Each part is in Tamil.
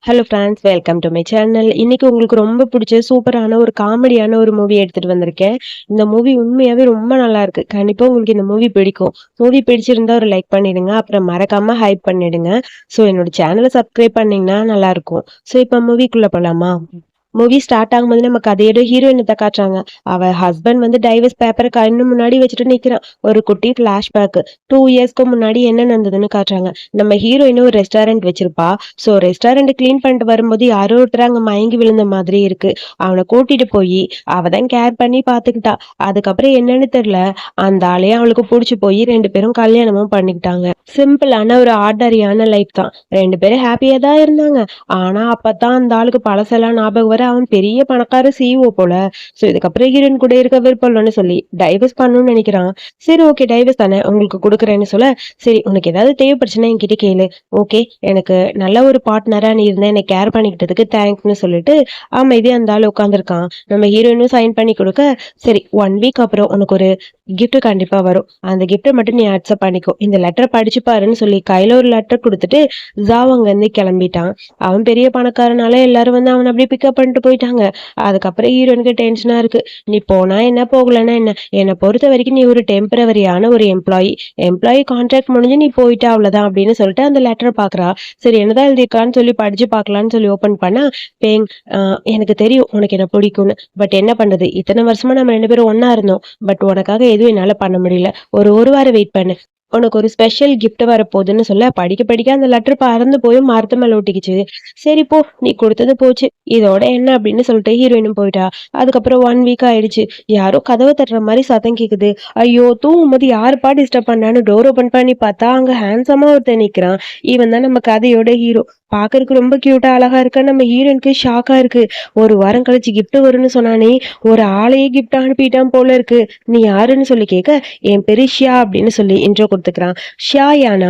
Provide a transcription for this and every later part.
Hello friends, welcome to my channel. இன்னைக்கு உங்களுக்கு ரொம்ப பிடிச்ச சூப்பரான ஒரு காமெடியான ஒரு மூவி எடுத்துட்டு வந்திருக்கேன். இந்த மூவி உண்மையாவே ரொம்ப நல்லா இருக்கு. கண்டிப்பா உங்களுக்கு இந்த மூவி பிடிக்கும். மூவி பிடிச்சிருந்தா ஒரு லைக் பண்ணிடுங்க. அப்புறம் மறக்காம ஹைப் பண்ணிடுங்க. ஸோ என்னோட சேனலை சப்ஸ்கிரைப் பண்ணீங்கன்னா நல்லா இருக்கும். ஸோ இப்போ மூவிக்குள்ள போலாமா? மூவி ஸ்டார்ட் ஆகும்போது நம்ம கதையோட ஹீரோயினை காட்டுறாங்க. அவ ஹஸ்பண்ட் வந்து டைவர்ஸ் பேப்பரை கண்ணு முன்னாடி வச்சுட்டு நிக்கிறான். ஒரு குட்டி பிளாஷ்பேக் 2 இயர்ஸ்க்கு முன்னாடி என்ன நடந்ததுன்னு காட்டுறாங்க. நம்ம ஹீரோயின் ஒரு ரெஸ்டாரண்ட் வச்சிருப்பா. சோ ரெஸ்டாரண்ட் கிளீன் பண்ணிட்டு வரும்போது யாரோ ஒருத்தர் அங்க மயங்கி விழுந்த மாதிரி இருக்கு. அவனை கூட்டிட்டு போய் அவதான் கேர் பண்ணி பாத்துக்கிட்டா. அதுக்கப்புறம் என்னன்னு தெரியல, அந்த ஆளையே அவளுக்கு புடிச்சு போய் 2 பேரும் கல்யாணமும் பண்ணிக்கிட்டாங்க. சிம்பிளான ஒரு ஆர்டரியான லைஃப் தான். 2 பேரும் ஹாப்பியா தான் இருந்தாங்க. ஆனா அப்பதான் அந்த ஆளுக்கு பழசெல்லாம் ஞாபகம் வர, அவன் பெரிய பணக்கார சிஇஓ போல. சோ இதுக்கப்புறம் ஹீரோயின் கூட இருக்க விருப்பம் இல்லைன்னு சொல்லி டைவர்ஸ் பண்ணணும்னு நினைக்கிறான். சரி ஓகே, டைவர்ஸ் தானே, உங்களுக்கு கொடுக்குறேன்னு சொல்ல, சரி உனக்கு ஏதாவது தேவைப்படுச்சுன்னா என்கிட்ட கேளு. ஓகே, எனக்கு நல்ல ஒரு பார்ட்னரா நீ இருந்தா என்னை கேர் பண்ணிக்கிட்டதுக்கு தேங்க்ஸ்னு சொல்லிட்டு அமைதியா அந்த ஆள் உட்காந்துருக்கான். நம்ம ஹீரோயினும் சைன் பண்ணி கொடுக்க, சரி 1 வீக் அப்புறம் உனக்கு ஒரு gift கண்டிப்பா வரும். அந்த கிஃப்ட்டை மட்டும் நீ அக்செப்ட் பண்ணிக்கோ. இந்த லெட்டரை படிச்சு பாருன்னு சொல்லி கையில ஒரு லெட்டர் கொடுத்துட்டு ஜாவ் அங்க இருந்து கிளம்பிட்டான். அவன் பெரிய பணக்காரனால எல்லாரும் வந்து அவனை அப்படியே பிக்கப் பண்ணிட்டு போயிட்டாங்க. அதுக்கப்புறம் ஹீரோனுக்கு டென்ஷனா இருக்கு. நீ போனா என்ன, போகலன்னா என்ன, என்னை பொறுத்த வரைக்கும் நீ ஒரு டெம்பரவரியான ஒரு எம்ப்ளாயி கான்ட்ராக்ட் முடிஞ்சு நீ போயிட்ட அவ்வளவுதான் அப்படின்னு சொல்லிட்டு அந்த லெட்டர் பாக்குறா. சரி என்னதான் எழுதியிருக்கான்னு சொல்லி படிச்சு பார்க்கலான்னு சொல்லி ஓபன் பண்ணா, பேங் எனக்கு தெரியும் உனக்கு என்ன பிடிக்கும்னு. பட் என்ன பண்றது, இத்தனை வருஷமா நம்ம 2 பேரும் ஒன்னா இருந்தோம். பட் உனக்காக எதுவும் என்னால பண்ண முடியல. ஒரு வாரம் வெயிட் பண்ணு, உனக்கு ஒரு ஸ்பெஷல் gift வரப்போகுதுன்னு சொல்ல, படிக்க படிக்க அந்த லெட்டர் பறந்து போய் மரத்து மேல ஒட்டிக்கிச்சு. சரி போ, நீ கொடுத்தது போச்சு, இதோட என்ன அப்படின்னு சொல்லிட்டு ஹீரோயினும் போயிட்டா. அதுக்கப்புறம் 1 வீக் ஆயிடுச்சு. யாரோ கதவை தட்டுற மாதிரி சத்தம் கேக்குது. ஐயோ, தூங்கும்போது யாருப்பா டிஸ்டர்ப் பண்ணான்னு டோர் ஓபன் பண்ணி பார்த்தா அங்க ஹேண்ட்ஸமா ஒருத்தன் நிக்கிறான். இவன் தான் நம்ம கதையோட ஹீரோ. பாக்குறதுக்கு ரொம்ப கியூட்டா அழகா இருக்க. நம்ம ஹீரோயினுக்கு ஷாக்கா இருக்கு. ஒரு வாரம் கழிச்சு gift வரும்னு சொன்னானே, ஒரு ஆளையே gift அனுப்பிட்டான் போல இருக்கு. நீ யாருன்னு சொல்லி கேட்க, என் பேரு ஷியா அப்படின்னு சொல்லி இன்ட்ரோ கொடுத்துக்கிறான். ஷியா யானா?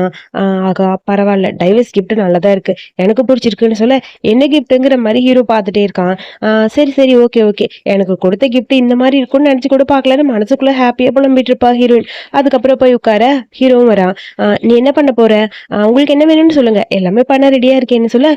ஆகா பரவாயில்ல, டைவர்ஸ் gift நல்லதா இருக்கு, எனக்கு பிடிச்சிருக்குன்னு சொல்ல, என்ன கிஃப்ட்டுங்கிற மாதிரி ஹீரோ பார்த்துட்டே இருக்கான். சரி சரி, ஓகே ஓகே, எனக்கு கொடுத்த gift இந்த மாதிரி இருக்கும்னு நினைச்சு கூட பார்க்கலன்னு மனசுக்குள்ள ஹாப்பியா புலம்பிட்டு இருப்பா ஹீரோயின். அதுக்கப்புறம் போய் உட்கார ஹீரோவும் வரான். நீ என்ன பண்ண போற? உங்களுக்கு என்ன வேணும்னு சொல்லுங்க, எல்லாமே பண்ண ரெடியா இருக்கேன்னு சொல்ல,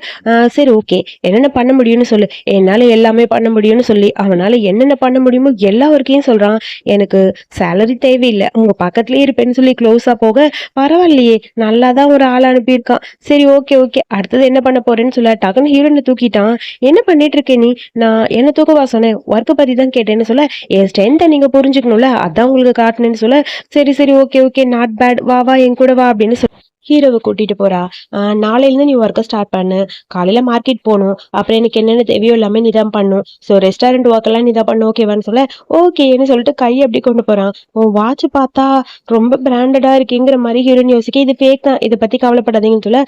சரி ஓகே, என்னென்ன பண்ண முடியும்னு சொல்லு. என்னால எல்லாமே பண்ண முடியும்னு சொல்லி அவனால என்னென்ன பண்ண முடியுமோ எல்லா ஒர்க்கையும் சொல்றான். எனக்கு சேலரி தேவையில்லை, உங்க பக்கத்துலயே இருப்பேன்னு சொல்லி க்ளோஸா போக, பரவாயில்லையே நல்லாதான் ஒரு ஆள் அனுப்பியிருக்கான். சரி ஓகே ஓகே, அடுத்தது என்ன பண்ண போறேன்னு சொல்ல டக்குன்னு ஹீரோனை தூக்கிட்டான். என்ன பண்ணிட்டு இருக்கே நீ? நான் என்ன தூக்கவா சொன்னேன், ஒர்க்கை பத்தி தான் கேட்டேன்னு சொல்ல, என் ஸ்ட்ரென்த்தை நீங்க புரிஞ்சுக்கணும்ல, அதான் உங்களுக்கு காட்டினேன்னு சொல்ல, சரி சரி ஓகே ஓகே, நாட் பேட், வா வா என் கூட வா அப்படின்னு சொல்லி ஹீரோவை கூட்டிட்டு போறா. நாளையிலேருந்து நீ ஒர்க்கை ஸ்டார்ட் பண்ணு. காலையில மார்க்கெட் போகணும். அப்புறம் எனக்கு என்னென்ன தேவையோ எல்லாமே நீ தான் பண்ணும். ஸோ ரெஸ்டாரண்ட் ஒர்க் எல்லாம் நீ தான் பண்ணு, ஓகேவான்னு சொல்ல, ஓகேன்னு சொல்லிட்டு கை அப்படி கொண்டு போறான். உன் வாட்ச் பார்த்தா ரொம்ப பிராண்டடா இருக்குங்கிற மாதிரி ஹீரோயின் யோசிக்க, இது ஃபேக் தான், இதை பத்தி கவலைப்படாதீங்கன்னு சொல்ல,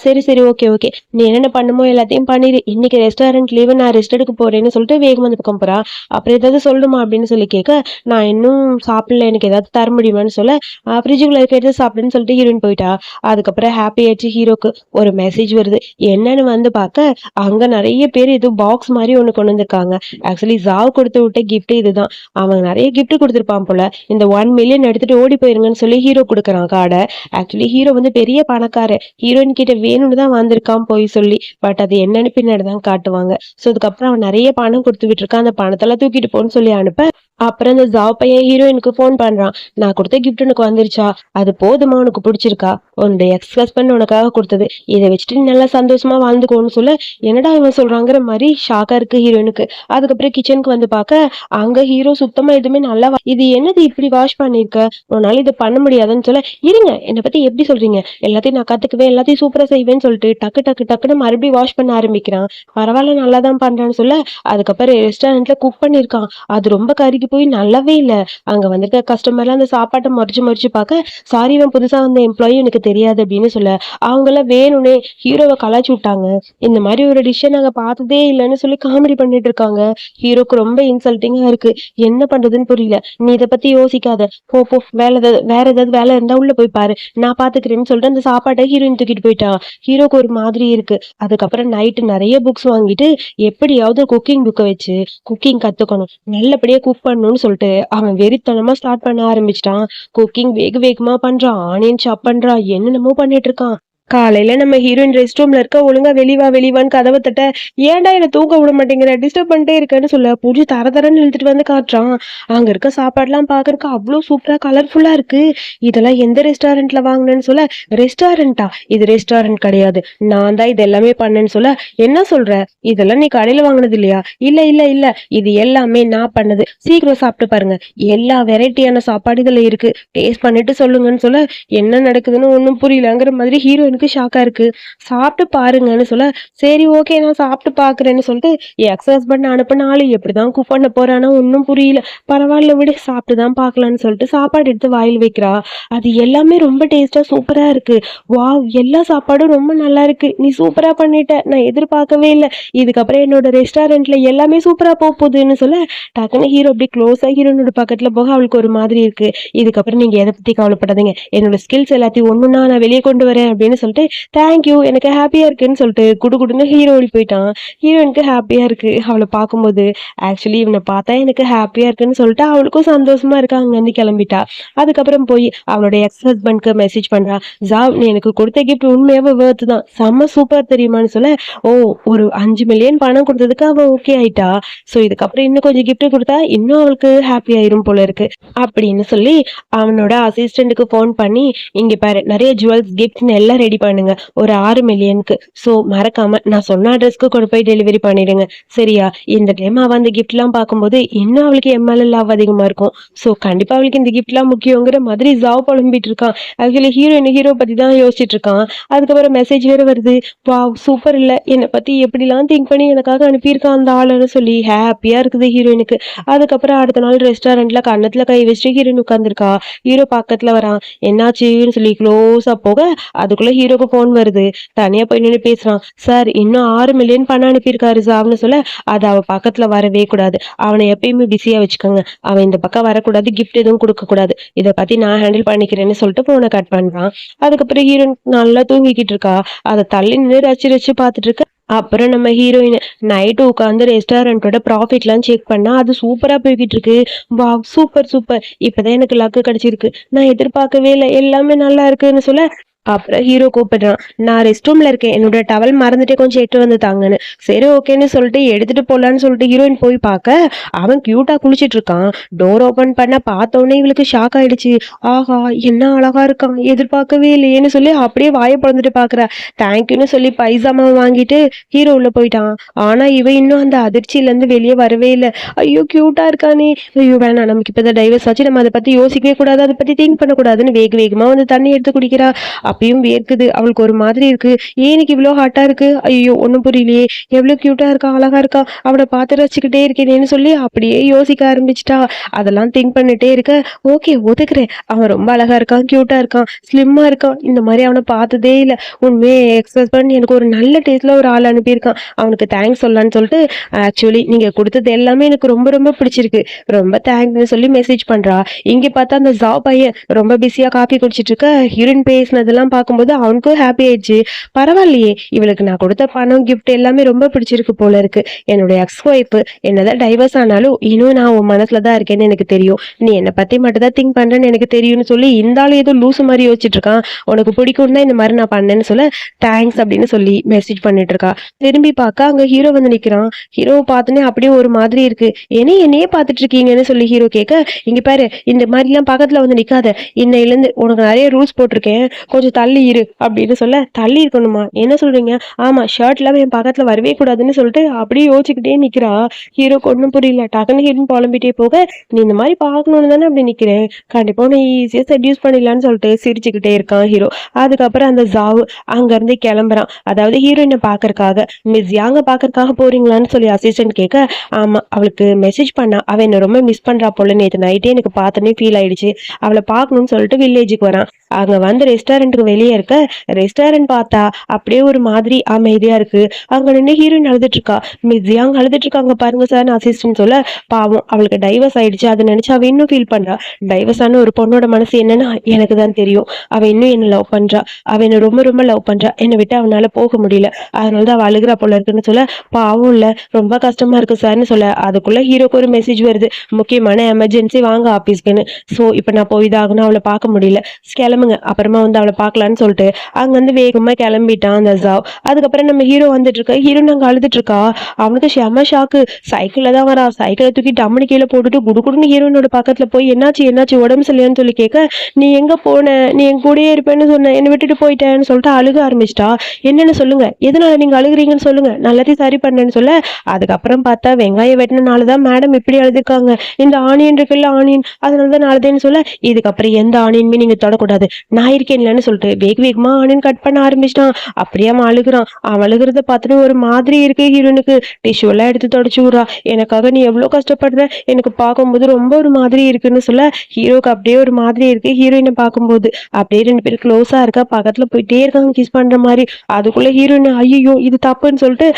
சரி சரி ஓகே ஓகே, நீ என்னென்ன பண்ணுமோ எல்லாத்தையும் பண்ணிடு, இன்னைக்கு ரெஸ்டாரண்ட் லீவு, நான் ரெஸ்ட் எடுக்க போறேன்னு சொல்லிட்டு வேகம் வந்து பக்கம் போறா. அப்புறம் ஏதாவது சொல்லணுமா அப்படின்னு சொல்லி கேட்க, நான் இன்னும் சாப்பிடல, எனக்கு ஏதாவது தர முடியுமான்னு சொல்ல, ஃப்ரிட்ஜுக்குள்ள இருக்க எடுத்து சாப்பிடுன்னு சொல்லிட்டு ஹீரோயின் போயிட்டா. அதுக்கப்புறம் ஹாப்பி ஆயிடுச்சு ஹீரோக்கு. ஒரு மெசேஜ் வருது. என்னன்னு வந்து பார்க்க, அங்க நிறைய பேர் இது பாக்ஸ் மாதிரி ஒண்ணு கொண்டு வந்திருக்காங்க. ஆக்சுவலி ஜாவ் கொடுத்து விட்ட கிஃப்ட் இதுதான். அவன் நிறைய கிஃப்ட் கொடுத்திருப்பான் போல. இந்த 1 மில்லியன் எடுத்துட்டு ஓடி போயிருங்கன்னு சொல்லி ஹீரோ கொடுக்குறான் கார்டை. ஆக்சுவலி ஹீரோ வந்து பெரிய பணக்காரன். ஹீரோயின் கிட்ட வேணும்னு தான் வந்திருக்கான் போய் சொல்லி. பட் அது என்னன்னு பின்னாடி தான் காட்டுவாங்க. ஸோ அதுக்கப்புறம் அவன் நிறைய பணம் கொடுத்து விட்டுருக்கான். அந்த பணத்தெல்லாம் தூக்கிட்டு போன்னு சொல்லி அனுப்ப, அப்புறம் இந்த ஜாவ் பையன் ஹீரோயினுக்கு ஃபோன் பண்றான். நான் கொடுத்த கிஃப்ட் உனக்கு வந்துருச்சா? அது போதுமா, உனக்கு பிடிச்சிருக்கா? உன்னுடைய எக்ஸ் ஹஸ்பண்ட் உனக்காக கொடுத்தது, இதை வச்சுட்டு நீ நல்லா சந்தோஷமா வாழ்ந்துக்கோன்னு சொல்ல, என்னடா இவன் சொல்றாங்கிற மாதிரி ஷாக்கா இருக்கு ஹீரோயினுக்கு. அதுக்கப்புறம் கிச்சனுக்கு வந்து பார்க்க, அங்க ஹீரோ சுத்தமா எதுவுமே நல்லா இது என்னது இப்படி வாஷ் பண்ணிருக்க, உன்னால இதை பண்ண முடியாதுன்னு சொல்ல, இருங்க என்னை பத்தி எப்படி சொல்றீங்க, எல்லாத்தையும் நான் கத்துக்குவேன், எல்லாத்தையும் சூப்பரா செய்வேன்னு சொல்லிட்டு டக்கு டக்கு டக்குன்னு மறுபடியும் வாஷ் பண்ண ஆரம்பிக்கிறான். பரவாயில்ல நல்லா தான் பண்றான்னு சொல்ல, அதுக்கப்புறம் ரெஸ்டாரண்ட்ல குக் பண்ணிருக்கான். அது ரொம்ப கருகி போய் நல்லாவே இல்ல. அங்க வந்திருக்க கஸ்டமர்லாம் அந்த சாப்பாட்டை மறிச்சு மறிச்சு பார்க்க, சாரி இவன் புதுசா வந்த எம்ப்ளாயி எனக்கு தெரியாது அப்படின்னு சொல்ல, அவங்க எல்லாம் வேணும்னே ஹீரோவை கலாய்ச்சி விட்டாங்க. இந்த மாதிரி ஒரு டிஷ்ஷை நாங்க பார்த்ததே இல்லைன்னு சொல்லி காமெடி பண்ணிட்டு இருக்காங்க. ஹீரோக்கு ரொம்ப இன்சல்ட்டிங்கா இருக்கு. என்ன பண்றதுன்னு புரியல. நீ இதை பத்தி யோசிக்காத, போ போ, வேற ஏதாவது வேலை இருந்தா உள்ள போய் பாரு, நான் பாத்துக்கிறேன்னு சொல்லிட்டு அந்த சாப்பாட்டை ஹீரோயின் தூக்கிட்டு போயிட்டா. ஹீரோக்கு ஒரு மாதிரி இருக்கு. அதுக்கப்புறம் நைட்டு நிறைய புக்ஸ் வாங்கிட்டு எப்படியாவது குக்கிங் புக்கை வச்சு குக்கிங் கத்துக்கணும், நல்லபடியா குக் பண்ணணும்னு சொல்லிட்டு அவன் வெறித்தனமா ஸ்டார்ட் பண்ண ஆரம்பிச்சிட்டான். குக்கிங் வேக வேகமா பண்றான், ஆனியன் சாப் பண்றான், என்னென்னமோ பண்ணிட்டு இருக்கான். காலையில நம்ம ஹீரோயின் ரெஸ்ட் ரூம்ல இருக்க, ஒழுங்கா வெளிவா வெளிவான்னு கதவை தட்ட, ஏன்டா என்ன தூங்க விட மாட்டேங்கிற, டிஸ்டர்ப் பண்ணிட்டே இருக்கேன்னு சொல்ல பூஜை தர தரன்னு இழுத்துட்டு வந்து காட்டுறான். அங்க இருக்க சாப்பாடுலாம் பாக்குறதுக்கு அவ்வளோ சூப்பரா கலர்ஃபுல்லா இருக்கு. இதெல்லாம் எந்த ரெஸ்டாரண்ட்ல வாங்கினேன்னு சொல்ல, ரெஸ்டாரண்டா, இது ரெஸ்டாரண்ட் கிடையாது, நான் தான் இது எல்லாமே பண்ணேன்னு சொல்ல, என்ன சொல்ற, இதெல்லாம் நீ கடையில வாங்கினது இல்லையா, இல்ல இல்ல இல்ல, இது எல்லாமே நான் பண்ணது, சீக்கிரம் சாப்பிட்டு பாருங்க, எல்லா வெரைட்டியான சாப்பாடு இதுல இருக்கு, டேஸ்ட் பண்ணிட்டு சொல்லுங்கன்னு சொல்ல, என்ன நடக்குதுன்னு ஒன்றும் புரியலங்கிற மாதிரி ஹீரோயினுக்கு ஷாக்கா இருக்கு. சாப்பிட்டு பாருங்கன்னு சொல்ல, சரி ஓகே நான் சாப்பிட்டு பாக்குறேன்னு சொல்லிட்டு என் எக்ஸ் ஹஸ்பண்ட் அனுப்பின ஆளு எப்படிதான் குக் பண்ண போறானோ ஒன்றும் புரியல. பரவாயில்ல விடு, சாப்பிட்டு தான் பார்க்கலான்னு சொல்லிட்டு சாப்பாடு எடுத்து வாயில் வைக்கிறா. அது எல்லாமே ரொம்ப டேஸ்டா சூப்பரா இருக்கு. வாவ், எல்லா சாப்பாடும் ரொம்ப நல்லா இருக்கு, நீ சூப்பரா பண்ணிட்ட, நான் எதிர்பார்க்கவே இல்லை, இதுக்கப்புறம் என்னோட ரெஸ்டாரண்ட்ல எல்லாமே சூப்பரா போகுதுன்னு சொல்ல, டக்குன்னு ஹீரோ அப்படி க்ளோஸா ஹீரோனோட பக்கத்துல போக அவளுக்கு ஒரு மாதிரி இருக்கு. இதுக்கப்புறம் நீங்க எதை பத்தி கவலைப்படாதீங்க, என்னோட ஸ்கில்ஸ் எல்லாத்தையும் ஒண்ணுன்னா நான் வெளியே கொண்டு வரேன் அப்படின்னு சொல்லிட்டு, தேங்க்யூ எனக்கு ஹாப்பியா இருக்குன்னு சொல்லிட்டு குடுகுடுன்னு ஹீரோ ஓடி போயிட்டான். ஹீரோயினுக்கு ஹாப்பியா இருக்கு அவளை பார்க்கும்போது. ஆக்சுவலி இவனை பார்த்தா எனக்கு ஹாப்பியா இருக்குன்னு சொல்லிட்டு அவளுக்கும் சந்தோஷமா இருக்கா, அங்கேருந்து கிளம்பிட்டா. அதுக்கப்புறம் போய் அவளோட எக்ஸ் ஹஸ்பண்ட்க்கு மெசேஜ் பண்றா, ஜாவ் நீ எனக்கு கொடுத்த கிஃப்ட் உண்மையாவே வேர்த்து தான், செம்ம சூப்பர் தெரியுமான்னு சொல்ல, ஓ ஒரு 5 மில்லியன் பணம் கொடுத்ததுக்கு அவ ஓகே ஆயிட்டா. ஸோ இதுக்கப்புறம் இன்னும் கொஞ்சம் கிஃப்ட் கொடுத்தா இன்னும் அவளுக்கு ஹாப்பி ஆயிரும் போல இருக்கு அப்படின்னு சொல்லி அவனோட அசிஸ்டண்ட்டுக்கு ஃபோன் பண்ணி, இங்க பாரு நிறைய ஜுவல்ஸ் கிஃப்ட்னு எல்லாம் ரெடி பண்ணுங்க ஒரு 6 மில்லியனுக்கு. ஸோ மறக்காம நான் சொன்ன அட்ரஸ்க்கு கொண்டு போய் டெலிவரி பண்ணிடுங்க சரியா. இந்த டைம் அவள் அந்த கிஃப்ட்லாம் பார்க்கும்போது இன்னும் அவளுக்கு எம்எல்ஏ லவ் அதிகமாக இருக்கும். ஸோ கண்டிப்பாக அவளுக்கு இந்த கிஃப்ட்லாம் முக்கியங்கிற மாதிரி ஜாவ் புலம்பிட்டு இருக்கான். ஆக்சுவலி ஹீரோ பற்றி தான் யோசிச்சுட்டு இருக்கான். அதுக்கப்புறம் மெசேஜ் வேறு வருது, வா சூப்பர் இல்லை, என்னை பற்றி எப்படிலாம் திங்க் பண்ணி எனக்காக அனுப்பியிருக்கான் அந்த ஆளுன்னு சொல்லி ஹாப்பியாக இருக்குது ஹீரோயினுக்கு. அதுக்கப்புறம் அடுத்த நாள் ரெஸ்டாரண்ட்ல கன்னத்தில் கை வச்சுட்டு ஹீரோயின் உட்காந்துருக்கா. ஹீரோ பக்கத்தில் வரான், என்னாச்சுன்னு சொல்லி க்ளோஸாக போக அதுக்குள்ள ஹீரோக்கு ஃபோன் வருது. தனியா போய் நின்று பேசுறான். சார் இன்னும் 6 மில்லியன் பணம் அனுப்பியிருக்காரு சார்னு சொல்ல, அது அவ பக்கத்துல வரவே கூடாது, அவனை எப்பயுமே பிஸியா வச்சுக்கோங்க, அவன் இந்த பக்கம் வரக்கூடாது, கிஃப்ட் எதுவும் கொடுக்க கூடாது, இதை பத்தி நான் ஹேண்டில் பண்ணிக்கிறேன்னு சொல்லிட்டு போனை கட் பண்றான். அதுக்கப்புறம் ஹீரோயின் நல்லா தூங்கிக்கிட்டு இருக்கா. அதை தள்ளி நின்று ரசி ரசி பார்த்துட்டு இருக்க. அப்புறம் நம்ம ஹீரோயின் நைட்டு உட்காந்து ரெஸ்டாரண்ட்டோட ப்ராஃபிட்லாம் செக் பண்ணா அது சூப்பரா போய்கிட்டு இருக்கு. வா சூப்பர் சூப்பர், இப்பதான் எனக்கு லக்கு கிடைச்சிருக்கு, நான் எதிர்பார்க்கவே இல்லை, எல்லாமே நல்லா இருக்குன்னு சொல்ல, அப்புறம் ஹீரோ கூப்பிடுறான், நான் ரெஸ்ட் ரூம்ல இருக்கேன், என்னோட டவல் மறந்துட்டே கொஞ்சம் எடுத்து வந்து தாங்கன்னு. சரி ஓகேன்னு சொல்லிட்டு எடுத்துட்டு போலான்னு சொல்லிட்டு ஹீரோயின் போய் பார்க்க அவன் கியூட்டா குளிச்சிட்டு இருக்கான். டோர் ஓபன் பண்ண பார்த்தோன்னே இவளுக்கு ஷாக் ஆயிடுச்சு. ஆஹா என்ன அழகா இருக்கான், எதிர்பார்க்கவே இல்லையேன்னு சொல்லி அப்படியே வாயை பிறந்துட்டு பாக்குறா. தேங்க்யூன்னு சொல்லி பைசாமா வாங்கிட்டு ஹீரோ உள்ள போயிட்டான். ஆனா இவன் இன்னும் அந்த அதிர்ச்சியில இருந்து வெளியே வரவே இல்லை. ஐயோ கியூட்டா இருக்கானே, ஐயோ வேணாம், நமக்கு இப்பதான் டைவர்ஸ் ஆச்சு, நம்ம அதை பத்தி யோசிக்கவே கூடாது, அதை பத்தி திங்க் பண்ணக்கூடாதுன்னு வேகமா வந்து தண்ணி எடுத்து குடிக்கிறா. அப்பயும் வேர்க்குது, அவளுக்கு ஒரு மாதிரி இருக்கு. ஏனுக்கு இவ்வளோ ஹாட்டா இருக்கு, ஐயோ ஒன்றும் புரியலையே, எவ்வளோ கியூட்டா இருக்கா, அழகா இருக்கா, அவளை பார்த்து ரசிச்சுக்கிட்டே இருக்கேனேன்னு சொல்லி அப்படியே யோசிக்க ஆரம்பிச்சிட்டா. அதெல்லாம் திங்க் பண்ணிட்டே இருக்க, ஓகே ஒதுக்குறேன், அவன் ரொம்ப அழகா இருக்கான், கியூட்டா இருக்கான், ஸ்லிம்மா இருக்கான், இந்த மாதிரி அவனை பார்த்ததே இல்லை, உண்மையே எக்ஸ் ஹஸ்பண்ட் எனக்கு ஒரு நல்ல டேஸ்ட்ல ஒரு ஆள் அனுப்பியிருக்கான், அவனுக்கு தேங்க்ஸ் சொல்லலான்னு சொல்லிட்டு, ஆக்சுவலி நீங்க கொடுத்தது எல்லாமே எனக்கு ரொம்ப ரொம்ப பிடிச்சிருக்கு, ரொம்ப தேங்க்ஸ்னு சொல்லி மெசேஜ் பண்றா. இங்க பார்த்தா அந்த ஜாப் பையன் ரொம்ப பிஸியா காஃபி குடிச்சிட்டு இருக்க. ஹீரோயின் பேசினதெல்லாம் பார்க்கும்போது அவனுக்கும் ஹாப்பி ஆயிடுச்சு. பரவாயில்லையே, இவளுக்கு நான் கொடுத்த பணம் கிஃப்ட் எல்லாமே ரொம்ப பிடிச்சிருக்கு போல இருக்கு. என்னுடைய எக்ஸ் ஒய்ஃப் என்னதான் டைவர்ஸ் ஆனாலும் இன்னும் நான் உன் மனசுலதான் இருக்கேன்னு எனக்கு தெரியும், நீ என்னை பத்தி மட்டும் தான் திங்க் பண்றேன்னு எனக்கு தெரியும்னு சொல்லி இந்த ஆளு ஏதோ லூசு மாதிரி யோசிச்சுட்டு இருக்கான். உனக்கு பிடிக்கும் தான் இந்த மாதிரி நான் பண்ணேன்னு சொல்ல, தேங்க்ஸ் அப்படின்னு சொல்லி மெசேஜ் பண்ணிட்டு இருக்கா. திரும்பி பார்க்க அங்க ஹீரோ வந்து நிக்கிறான். ஹீரோவை பார்த்தோன்னே அப்படியே ஒரு மாதிரி இருக்கு. என்னையே பார்த்துட்டு இருக்கீங்கன்னு சொல்லி ஹீரோ கேட்க, இங்க பாரு இந்த மாதிரி எல்லாம் பக்கத்துல வந்து நிக்காத, இன்னையில இருந்து உனக்கு நிறைய ரூல்ஸ் போட்டிருக்கேன், கொஞ்சம் தள்ளி இரு அப்படின்னு சொல்ல, தள்ளி இருக்கணுமா, என்ன சொல்றீங்க, ஆமா ஷர்ட்ல என் பக்கத்துல வரவே கூடாதுன்னு சொல்லிட்டு அப்படியே யோசிச்சுக்கிட்டே நிக்கிறா. ஹீரோக்கு ஒன்றும் புரியல. டக்குன்னு ஹீரோன்னு புலம்பிட்டே போக, நீ இந்த மாதிரி பார்க்கணும்னு தானே அப்படி நிக்கிறேன், கண்டிப்பா நீ ஈஸியா செட்யூஸ் பண்ணிடலான்னு சொல்லிட்டு சிரிச்சுக்கிட்டே இருக்கான் ஹீரோ. அதுக்கப்புறம் அந்த ஜாவு அங்க இருந்து கிளம்புறான். அதாவது ஹீரோயினை பாக்குறதுக்காக. மிஸ் யாங்க பாக்குறதுக்காக போறீங்களான்னு சொல்லி அசிஸ்டன்ட் கேட்க, ஆமா அவளுக்கு மெசேஜ் பண்ணா, அவ என்ன ரொம்ப மிஸ் பண்றா போல, நேற்று நைட்டே எனக்கு பார்த்தோன்னே ஃபீல் ஆயிடுச்சு, அவளை பார்க்கணும்னு சொல்லிட்டு வில்லேஜுக்கு வரான். அங்க வந்து ரெஸ்டாரண்ட்டுக்கு வெளியே இருக்க, ரெஸ்டாரண்ட் பார்த்தா அப்படியே ஒரு மாதிரி அமைதியா இருக்கு. அங்க நின்று ஹீரோயின் அழுதுட்டு இருக்கா. மிஸ் யாங் அழுதுட்டு இருக்காங்க பாருங்க சார் அசிஸ்டன்ட் சொல்ல, பாவம் அவளுக்கு டைவர்ஸ் ஆயிடுச்சு, அதை நினைச்சு அவ இன்னும் ஃபீல் பண்றா. டைவர்ஸ் ஆன ஒரு பொண்ணோட மனசு என்னன்னா எனக்கு தான் தெரியும், அவ இன்னும் என்ன லவ் பண்றா, அவ என்ன ரொம்ப ரொம்ப லவ் பண்றா, என்னை விட்டு அவனால போக முடியல, அதனாலதான் அவ அழுகிறா போல இருக்குன்னு சொல்ல, பாவம் இல்ல ரொம்ப கஷ்டமா இருக்கு சார்னு சொல்ல, அதுக்குள்ள ஹீரோக்கு ஒரு மெசேஜ் வருது, முக்கியமான எமர்ஜென்சி வாங்க ஆபீஸ்க்குன்னு. சோ இப்ப நான் போய் தான் ஆகணும், அவளை பார்க்க முடியல, கிளம்புங்க, அப்புறமா வந்து அவளை பார்க்க பார்க்கலான்னு சொல்லிட்டு அங்கேருந்து வேகமாக கிளம்பிட்டான் அந்த ஜாவ். அதுக்கப்புறம் நம்ம ஹீரோ வந்துட்டு இருக்க, ஹீரோயின் அங்கே அழுதுட்டு இருக்கா. அவனுக்கு செம ஷாக்கு. சைக்கிளில் தான் வரா. சைக்கிளை தூக்கி டம்முனு கீழே போட்டுட்டு குடுகுடுன்னு ஹீரோயினோட பக்கத்தில் போய் என்னாச்சு என்னாச்சு உடம்பு சரியில்லையான்னு சொல்லி கேட்க, நீ எங்கே போன, நீ என் கூடயே இருப்பேன்னு சொன்ன, என்னை விட்டுட்டு போயிட்டேன்னு சொல்லிட்டு அழுக ஆரம்பிச்சிட்டா. என்னன்னு சொல்லுங்க, எதனால நீங்க அழுகுறீங்கன்னு சொல்லுங்க, நான் எல்லாத்தையும் சரி பண்ணேன்னு சொல்ல, அதுக்கப்புறம் பார்த்தா வெங்காயம் வெட்டினால தான் மேடம் இப்படி அழுதுருக்காங்க, இந்த ஆனியன் இருக்குல்ல ஆனியன் அதனால தான் அழுதேன்னு சொல்ல, இதுக்கப்புறம் எந்த ஆனியனுமே நீங்க தொடக்கூடாது, நான் இருக்கேன்லன்னு சொல்லிட்டு வேக வேகமா ஆனியன் கட் பண்ண ஆரம்பிச்சிட்டான். அப்படியே அவன் அழுகுறான். அவன் அழுகுறத பார்த்துட்டு ஒரு மாதிரி இருக்கு ஹீரோனுக்கு. டிஷ்யூ எல்லாம் எடுத்து தொடச்சு விடுறா. எனக்காக நீ எவ்வளவு கஷ்டப்படுற, எனக்கு பார்க்கும்போது ரொம்ப ஒரு மாதிரி இருக்குன்னு சொல்ல, ஹீரோக்கு அப்படியே ஒரு மாதிரி இருக்கு ஹீரோயினை பார்க்கும்போது. அப்படியே ரெண்டு பேரும் க்ளோஸா இருக்கா, பக்கத்துல போயிட்டே இருக்காங்க கிஸ் பண்ற மாதிரி. அதுக்குள்ள ஹீரோயின் ஐயோ இது தப்புன்னு சொல்லிட்டு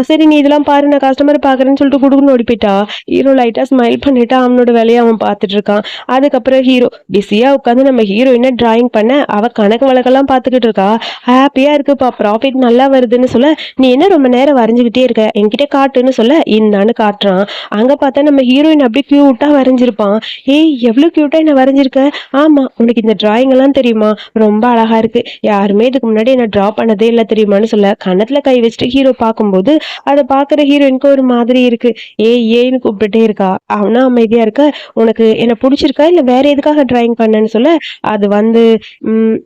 சரி நீ இதெல்லாம் பாரு நான் கஸ்டமர் பாக்குறேன்னு சொல்லிட்டு குடுக்குன்னு ஓடி போயிட்டா. ஹீரோ லைட்டா ஸ்மைல் பண்ணிட்டு அவனோட வேலையை அவன் பார்த்துட்டு இருக்கான். அதுக்கப்புறம் ஹீரோ பிஸியா உட்காந்து நம்ம ஹீரோயினை டிராயிங் பண்ண அவ கணக்கு வழக்கெல்லாம் பார்த்துக்கிட்டு இருக்கா. ஹாப்பியா இருக்குப்பா, ப்ராஃபிட் நல்லா வருதுன்னு சொல்ல, நீ என்ன ரொம்ப நேரம் வரைஞ்சுக்கிட்டே இருக்க, என்கிட்ட காட்டுன்னு சொல்ல இந்தான்னு காட்டுறான். அங்க பார்த்தா நம்ம ஹீரோயின் அப்படியே கியூட்டா வரைஞ்சிருப்பான். ஏய் எவ்வளவு கியூட்டா என்ன வரைஞ்சிருக்க, ஆமா உனக்கு இந்த டிராயிங் எல்லாம் தெரியுமா, ரொம்ப அழகா இருக்கு, யாருமே இதுக்கு முன்னாடி என்ன டிரா பண்ணதே இல்லை தெரியுமான்னு சொல்ல, கன்னத்துல கை வச்சுட்டு ஹீரோ பார்க்கும்போது அதை பாக்குற ஹீரோயினுக்கு ஒரு மாதிரி இருக்கு. ஏன்னு கூப்பிட்டுட்டே இருக்கா. அவனா அமைதியா இருக்க, உனக்கு என்ன பிடிச்சிருக்கா இல்ல வேற எதுக்காக டிராயிங் பண்ணேன்னு சொல்ல, அது வந்து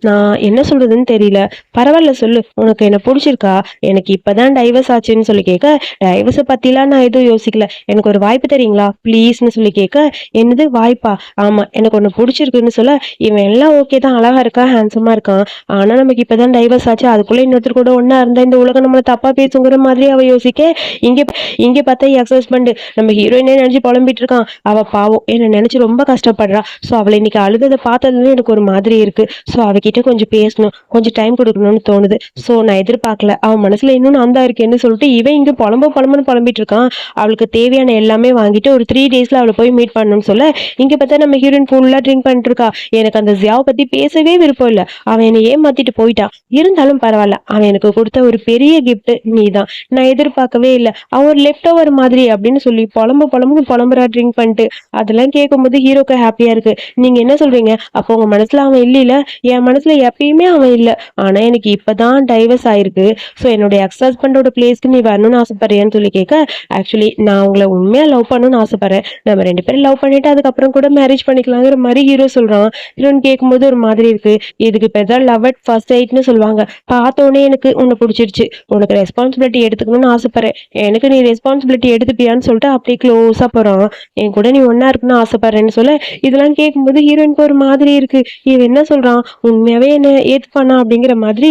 நான் என்ன சொல்றதுன்னு தெரியல, பரவாயில்ல சொல்லு, உனக்கு என்ன பிடிச்சிருக்கா, எனக்கு இப்பதான் டைவர்ஸ் ஆச்சுன்னு சொல்லி கேட்க, டைவர்ஸை பத்திலாம் நான் எதுவும் யோசிக்கல, எனக்கு ஒரு வாய்ப்பு தெரியுங்களா ப்ளீஸ்ன்னு சொல்லி கேட்க, என்னது வாய்ப்பா, ஆமா எனக்கு ஒன்னு பிடிச்சிருக்குன்னு சொல்ல, இவன் எல்லாம் ஓகே தான், அழகா இருக்கா ஹேண்ட்ஸமா இருக்கான், ஆனா நமக்கு இப்பதான் டைவர்ஸ் ஆச்சு, அதுக்குள்ள இன்னொருத்தர் கூட ஒன்னா இருந்தா இந்த உலகம் நம்மளை தப்பா பேசுங்கிற மாதிரி அவ யோசிக்க, இங்க இங்க பார்த்தா எக்ஸ் ஹஸ்பண்ட் நம்ம ஹீரோயினே நினைச்சு புலம்பிட்டு இருக்கான். அவ பாவம் என்ன நினைச்சு ரொம்ப கஷ்டப்படுறா. ஸோ அவளை இன்னைக்கு அழுததை பார்த்ததுல எனக்கு ஒரு மாதிரி இருக்கு. ஸோ அவகிட்ட கொஞ்சம் பேசணும், கொஞ்சம் டைம் கொடுக்கணும்னு தோணுது. ஸோ நான் எதிர்பார்க்கல, அவன் மனசுல இன்னும் நான் தான் இருக்கேன்னு சொல்லிட்டு இவன் இங்க புலம்புன்னு புலம்பிட்டு இருக்கான். அவளுக்கு தேவையான எல்லாமே வாங்கிட்டு ஒரு 3 daysல அவளை போய் மீட் பண்ணணும்னு சொல்ல, இங்க பார்த்தா நம்ம ஹீரோயின் ஃபுல்லா ட்ரிங்க் பண்ணிட்டு இருக்கா. எனக்கு அந்த ஜியாவை பத்தி பேசவே விருப்பம் இல்லை. அவன் என்னை ஏமாத்திட்டு போயிட்டான். இருந்தாலும் பரவாயில்ல, அவன் எனக்கு கொடுத்த ஒரு பெரிய கிஃப்ட் நீதான், நான் எதிர்பார்க்கவே இல்லை, அவன் ஒரு லெஃப்ட் ஓவர் மாதிரி அப்படின்னு சொல்லி புலம்புறா ட்ரிங்க் பண்ணிட்டு. அதெல்லாம் கேட்கும்போது ஹீரோக்கு ஹாப்பியா இருக்கு. நீங்க என்ன சொல்றீங்க, அப்போ உங்க மனசுல அவன் இல்ல, என் மனசுல எப்பயுமே அவன் இல்லை, ஆனா எனக்கு இப்பதான் டைவர்ஸ் ஆயிருக்கு. ஸோ என்னுடைய எக்ஸ் ஹஸ்பண்டோட பிளேஸ்க்கு நீ வரணும்னு ஆசைப்படுறியான்னு சொல்லி கேட்க, ஆக்சுவலி நான் உங்களை உண்மையா லவ் பண்ணணும்னு ஆசைப்படுறேன், நம்ம 2 பேரும் லவ் பண்ணிட்டு அதுக்கப்புறம் கூட மேரேஜ் பண்ணிக்கலாங்கிற மாதிரி ஹீரோ சொல்றான். ஹீரோன்னு கேட்கும்போது ஒரு மாதிரி இருக்கு. இதுக்கு பேர் தான் லவ் அட் ஃபர்ஸ்ட் சைட்னு சொல்லுவாங்க. பார்த்தோன்னே எனக்கு உன்னை பிடிச்சிருச்சு, உனக்கு ரெஸ்பான்சிபிலிட்டி எடுத்துக்கணும்னு ஆசைப்படுறேன், எனக்கு நீ ரெஸ்பான்சிபிலிட்டி எடுத்துப்பியான்னு சொல்லிட்டு அப்படியே க்ளோஸா போறான். என் கூட நீ ஒன்னா இருக்குன்னு ஆசைப்படுறேன்னு சொல்ல, இதெல்லாம் கேட்கும்போது ஹீரோயினுக்கு ஒரு மாதிரி இருக்கு. இவன் என்ன சொல்றான், உண்மையாவே என்ன ஏத்துப்பானா அப்படிங்கிற மாதிரி.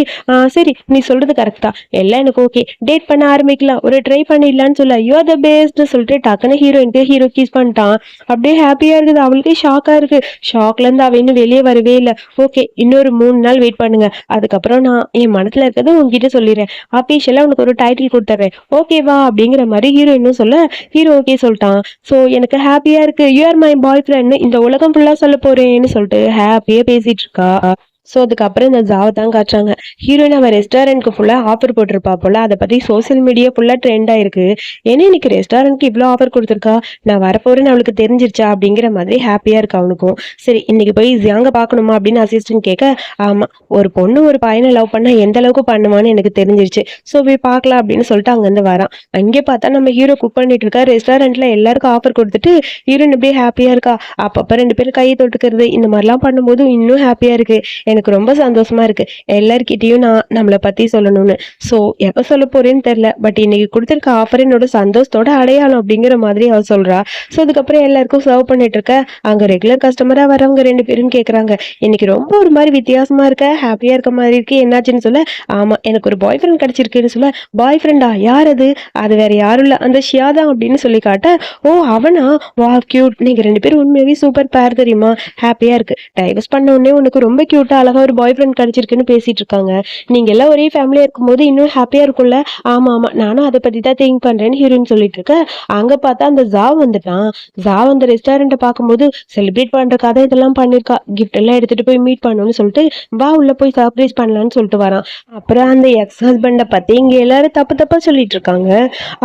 சரி நீ சொல்றது கரெக்ட் தான், எல்லாம் எனக்கு ஓகே, டேட் பண்ண ஆரம்பிக்கலாம், ஒரு ட்ரை பண்ணிடலான்னு சொல்ல, யூ ஆர் த பெஸ்ட்னு சொல்லிட்டு டக்குன்னு ஹீரோயினுக்கு ஹீரோ கிஸ் பண்ணிட்டான். அப்படியே ஹாப்பியா இருக்குது. அவளுக்கே ஷாக்கா இருக்கு. ஷாக்ல இருந்து அவ இன்னும் வெளியே வரவே இல்லை. ஓகே இன்னொரு 3 நாள் வெயிட் பண்ணுங்க, அதுக்கப்புறம் நான் என் மனசுல இருக்கிறத உங்ககிட்ட சொல்லிடுறேன், அபிஷியலா உனக்கு ஒரு டைட்டில் கொடுத்துறேன், ஓகேவா அப்படிங்கிற மாதிரி ஹீரோயினும் சொல்ல, ஹீரோ ஓகே சொல்லிட்டான். ஸோ எனக்கு ஹாப்பியா இருக்கு, you are my boy friend, இந்த உலகம் ஃபுல்லா சொல்ல போறேன்னு சொல்லிட்டு ஹாப்பியா பேசிட்டு இருக்கா. ஸோ அதுக்கப்புறம் இந்த ஜாவை தான் காட்டுறாங்க. ஹீரோயின் அவன் ரெஸ்டாரண்ட்க்கு ஃபுல்லாக ஆஃபர் போட்டிருப்பா போல, அதை பற்றி சோசியல் மீடியா ஃபுல்லாக ட்ரெண்ட் ஆயிருக்கு. ஏன்னா இன்னைக்கு ரெஸ்டாரண்ட்க்கு இவ்வளோ ஆஃபர் கொடுத்துருக்கா, நான் வரப்போறேன்னு அவளுக்கு தெரிஞ்சிருச்சா அப்படிங்கிற மாதிரி ஹாப்பியாக இருக்கு அவனுக்கும். சரி இன்னைக்கு போய் ஜியாங்க பார்க்கணுமா அப்படின்னு அசிஸ்டன்ட் கேட்க, ஆமாம் ஒரு பொண்ணு ஒரு பையனை லவ் பண்ணால் எந்த அளவுக்கு பண்ணுவான்னு எனக்கு தெரிஞ்சிருச்சு, ஸோ போய் பார்க்கலாம் அப்படின்னு சொல்லிட்டு அங்கேருந்து வரான். அங்கே பார்த்தா நம்ம ஹீரோ குக் பண்ணிட்டு இருக்கா. ரெஸ்டாரண்ட்ல எல்லாருக்கும் ஆஃபர் கொடுத்துட்டு ஹீரோயின் அப்படியே ஹாப்பியாக இருக்கா. அப்பப்போ 2 பேரும் கையை தொட்டுக்கிறது இந்த மாதிரிலாம் பண்ணும்போது இன்னும் ஹாப்பியாக இருக்கு. எனக்கு ரொம்ப சந்தோஷமா இருக்கு, எல்லார்கிட்டயும் நான் நம்மளை பத்தி சொல்லணும்னு. ஸோ எப்போ சொல்ல போறேன்னு தெரியல, பட் இன்னைக்கு கொடுத்துருக்க ஆஃபர் என்னோட சந்தோஷத்தோட அடையாளம் அப்படிங்கிற மாதிரி அவ சொல்றா. ஸோ அதுக்கப்புறம் எல்லாருக்கும் சர்வ் பண்ணிட்டு இருக்க. அங்க ரெகுலர் கஸ்டமரா வரவங்க 2 பேரும் கேட்கறாங்க, இன்னைக்கு ரொம்ப ஒரு மாதிரி வித்தியாசமா இருக்க, ஹாப்பியா இருக்க மாதிரி இருக்கு, என்னாச்சுன்னு சொல்ல, ஆமா எனக்கு ஒரு பாய் ஃப்ரெண்ட் கிடைச்சிருக்குன்னு சொல்ல, பாய் ஃப்ரெண்டா யார் அது, அது வேற யாரும் இல்ல அந்த ஷியா தான் அப்படின்னு சொல்லி காட்ட, ஓ அவனா, வா கியூட், நீங்க 2 பேரும் உண்மையாவே சூப்பர் பேர் தெரியுமா, ஹாப்பியா இருக்கு, டைவர்ஸ் பண்ண உடனே உனக்கு ரொம்ப கியூட்டா அழகா ஒரு பாய் ஃப்ரெண்ட் கிடைச்சிருக்குன்னு பேசிட்டு இருக்காங்க, நீங்க எல்லாம் ஒரே ஃபேமிலியா இருக்கும்போது இன்னும் ஹாப்பியா இருக்கும்ல, ஆமா நானும் அதை பத்தி தான் திங்க் பண்றேன்னு ஹீரோயின் சொல்லிட்டு இருக்க. அங்க பார்த்தா அந்த ஜாவ் வந்துட்டான். ஜாவ் அந்த ரெஸ்டாரண்ட்டை பார்க்கும்போது செலிப்ரேட் பண்றதுக்காக இதெல்லாம் பண்ணிருக்கா, கிஃப்ட் எல்லாம் எடுத்துட்டு போய் மீட் பண்ணணும்னு சொல்லிட்டு வா உள்ள போய் சர்ப்ரைஸ் பண்ணலான்னு சொல்லிட்டு வரான். அப்புறம் அந்த எக்ஸ் ஹஸ்பண்டை பத்தி இங்க எல்லாரும் தப்பா சொல்லிட்டு இருக்காங்க.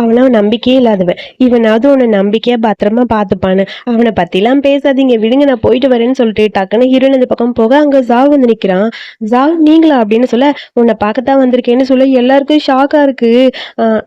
அவனா நம்பிக்கையே இல்லாதவன், இவனாவது உன்னை நம்பிக்கையா பத்திரமா பார்த்துப்பான்னு, அவனை பத்திலாம் பேசாதீங்க விடுங்க நான் போயிட்டு வரேன்னு சொல்லிட்டு டக்குன்னு ஹீரோயின் அந்த பக்கம் போக, அங்க ஜாவ் வந்து வந்து நிக்கிறான். "ஜாவ் நீங்களா?" அப்படின்னு சொல்ல, "உன்னை பார்க்கத்தான் வந்திருக்கேன்னு" சொல்ல எல்லாருக்கும் ஷாக்கா இருக்கு.